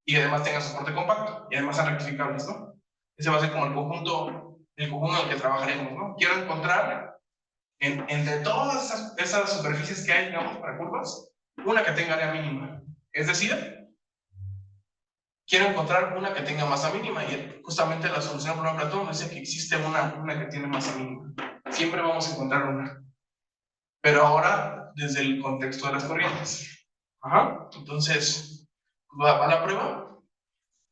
y además tengan soporte compacto y además sean rectificables, ¿no? Ese va a ser como el conjunto en el que trabajaremos, ¿no? Quiero encontrar entre todas esas superficies que hay, digamos, para curvas, una que tenga área mínima. Es decir, quiero encontrar una que tenga masa mínima, y justamente la solución al problema de Platón dice que existe una que tiene masa mínima. Siempre vamos a encontrar una. Pero ahora, desde el contexto de las corrientes. Ajá. Entonces, va la prueba.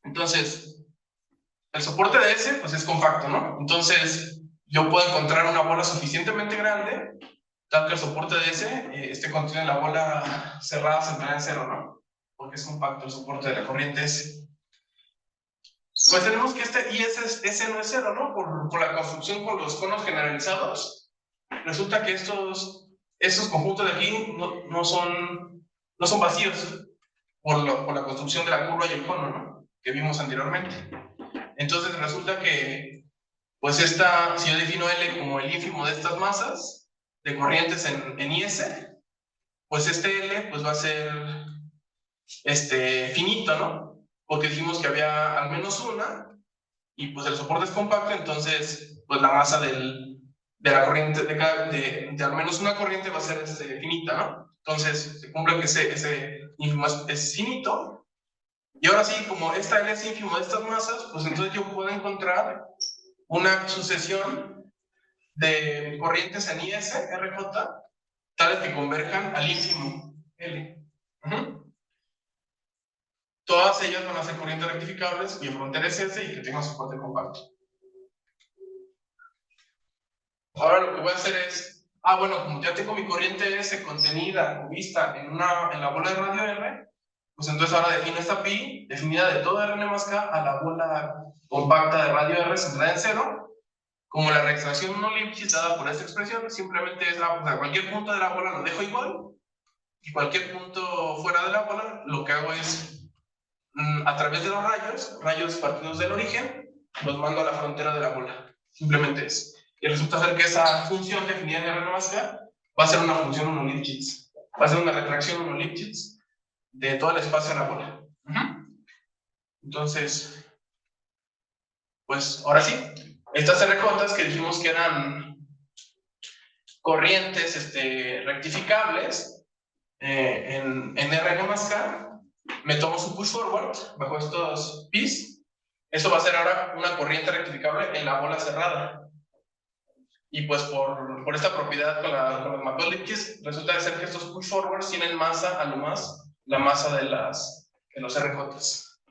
Entonces, el soporte de S, pues es compacto, ¿no? Entonces, yo puedo encontrar una bola suficientemente grande, tal que el soporte de S contiene la bola cerrada centrada en cero, ¿no? Porque es compacto el soporte de la corriente S. Pues tenemos que ese no es cero, ¿no? Por la construcción con los conos generalizados, resulta que estos conjuntos de aquí no son vacíos por la construcción de la curva y el cono, ¿no? Que vimos anteriormente. Entonces resulta que, pues si yo defino L como el ínfimo de estas masas de corrientes en IS, pues este L pues va a ser finito, ¿no? Porque dijimos que había al menos una, y pues el soporte es compacto, entonces pues la masa de la corriente, de al menos una corriente va a ser finita, ¿no? Entonces se cumple que ese ínfimo es finito, y ahora sí, como esta L es ínfimo de estas masas, pues entonces yo puedo encontrar una sucesión de corrientes en IS, RJ, tales que converjan al ínfimo L. Todas ellas van a ser corrientes rectificables cuya frontera es S y que tengan soporte compacto. Ahora lo que voy a hacer es, bueno, como ya tengo mi corriente S contenida o vista en la bola de radio R, pues entonces ahora defino esta pi definida de todo Rn más K a la bola compacta de radio R centrada en cero. Como la reextracción no limitada por esta expresión, simplemente es cualquier punto de la bola lo dejo igual, y cualquier punto fuera de la bola lo que hago es a través de los rayos partidos del origen, los mando a la frontera de la bola. Simplemente es. Y resulta ser que esa función definida en R más K va a ser una función 1 Lipschitz. Va a ser una retracción 1 Lipschitz de todo el espacio de la bola. Entonces, pues ahora sí, estas RJ que dijimos que eran corrientes rectificables en Rn más K, me tomo su push forward bajo estos pis. Eso va a ser ahora una corriente rectificable en la bola cerrada. Y pues por esta propiedad con los Macaulay-Lipschitz, resulta ser que estos push forwards tienen masa a lo más la masa de los RJs.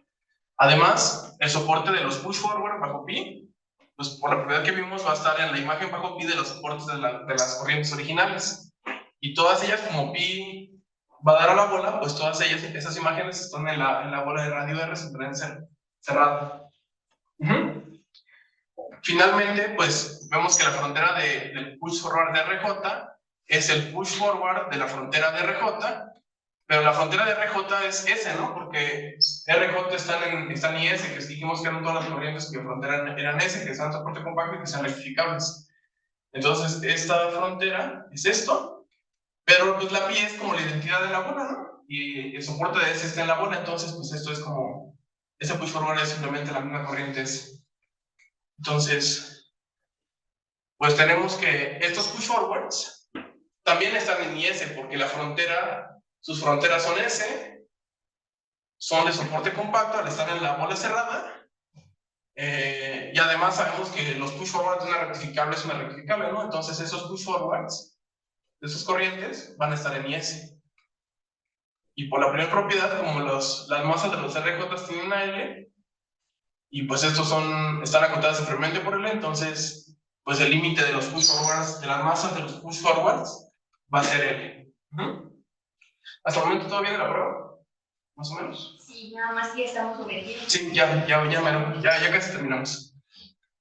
Además, el soporte de los push forward bajo pi, pues por la propiedad que vimos, va a estar en la imagen bajo pi de los soportes de las corrientes originales. Y todas ellas, como pi va a dar a la bola, pues todas ellas, esas imágenes están en la bola de radio R, se pueden ser cerrada. Finalmente, pues vemos que la frontera del push forward de RJ es el push forward de la frontera de RJ, pero la frontera de RJ es S, ¿no? Porque RJ están en IS, que dijimos que eran todas las corrientes que frontera eran S, que están en soporte compacto y que sean rectificables. Entonces, esta frontera es esto, pero pues la pi es como la identidad de la bola, ¿no? Y el soporte de S está en la bola, entonces pues esto es como, ese push forward es simplemente la misma corriente S. Entonces, pues tenemos que estos push forwards también están en IS, porque sus fronteras son S, son de soporte compacto al estar en la bola cerrada, y además sabemos que los push forwards de una rectificable es una rectificable, ¿no? Entonces esos push forwards de sus corrientes van a estar en IS. Y por la primera propiedad, como las masas de los RJ tienen una L, y pues estos están acotados enfriamente por L, entonces pues el límite de los push forwards, de las masas de los push forwards, va a ser L. ¿Hasta el momento todo bien de la prueba? ¿Más o menos? Sí, nada más que estamos sobre el tiempo. Sí, ya casi terminamos.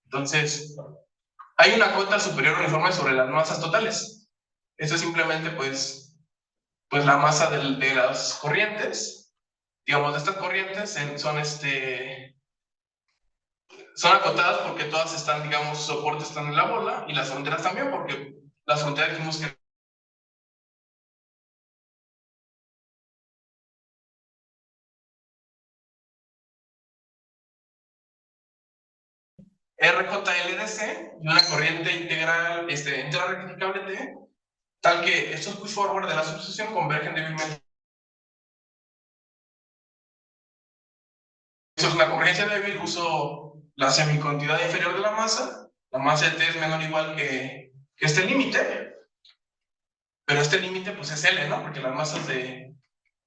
Entonces, hay una cota superior uniforme sobre las masas totales. Esto es simplemente pues la masa de las corrientes. Digamos, de estas corrientes son acotadas porque todas están, digamos, sus soportes están en la bola, y las fronteras también, porque las fronteras dijimos que RJLDC y una corriente integral, entera rectificable T, tal que estos push forward de la substitución convergen débilmente. Eso es una convergencia débil, uso la semicontinuidad inferior de la masa de T es menor o igual que este límite, pero este límite pues es L, ¿no? Porque las masas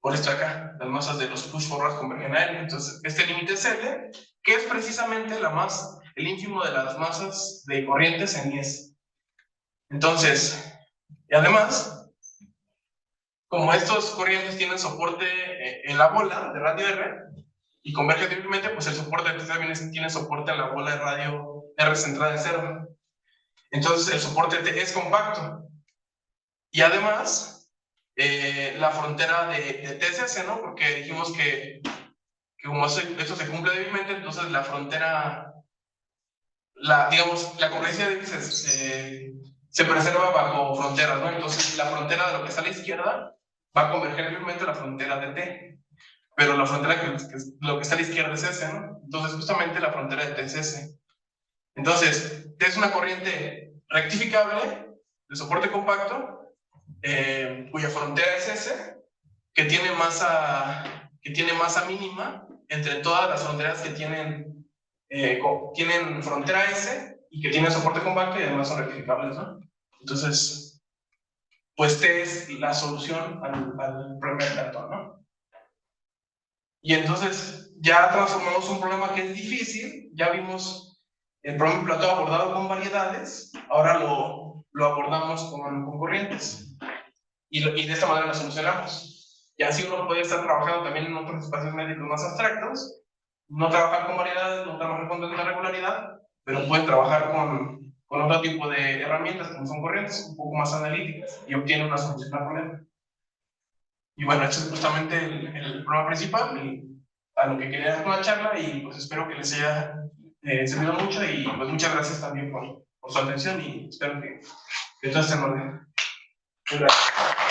por esto acá, las masas de los push forward convergen a L, entonces este límite es L, que es precisamente el ínfimo de las masas de corrientes en IS. Entonces, y además, como estos corrientes tienen soporte en la bola de radio R y convergen débilmente, pues el soporte también tiene soporte en la bola de radio R centrada en cero. Entonces el soporte T es compacto. Y además, la frontera de TSS, ¿no? Porque dijimos que como esto se cumple débilmente, entonces la frontera, digamos, la corriente débil se preserva bajo fronteras, ¿no? Entonces la frontera de lo que está a la izquierda va a converger débilmente a la frontera de T, pero la frontera lo que está a la izquierda es S, ¿no? Entonces justamente la frontera de T es S. Entonces, T es una corriente rectificable de soporte compacto, cuya frontera es S, que tiene masa mínima entre todas las fronteras que tienen frontera S y que tienen soporte compacto y además son rectificables, ¿no? Entonces, pues T es la solución al problema del cartón, ¿no? Y entonces ya transformamos un problema que es difícil, ya vimos el problema de Platón abordado con variedades, ahora lo abordamos con corrientes. Y de esta manera lo solucionamos. Y así uno puede estar trabajando también en otros espacios médicos más abstractos, no trabajar con variedades, no trabajar con tanta regularidad, pero puede trabajar con otro tipo de herramientas como son corrientes, un poco más analíticas, y obtiene una solución al problema. Y bueno, este es justamente el problema principal, y a lo que quería con la charla y pues espero que les haya servido mucho y pues muchas gracias también por su atención y espero que todo esté en orden. Gracias.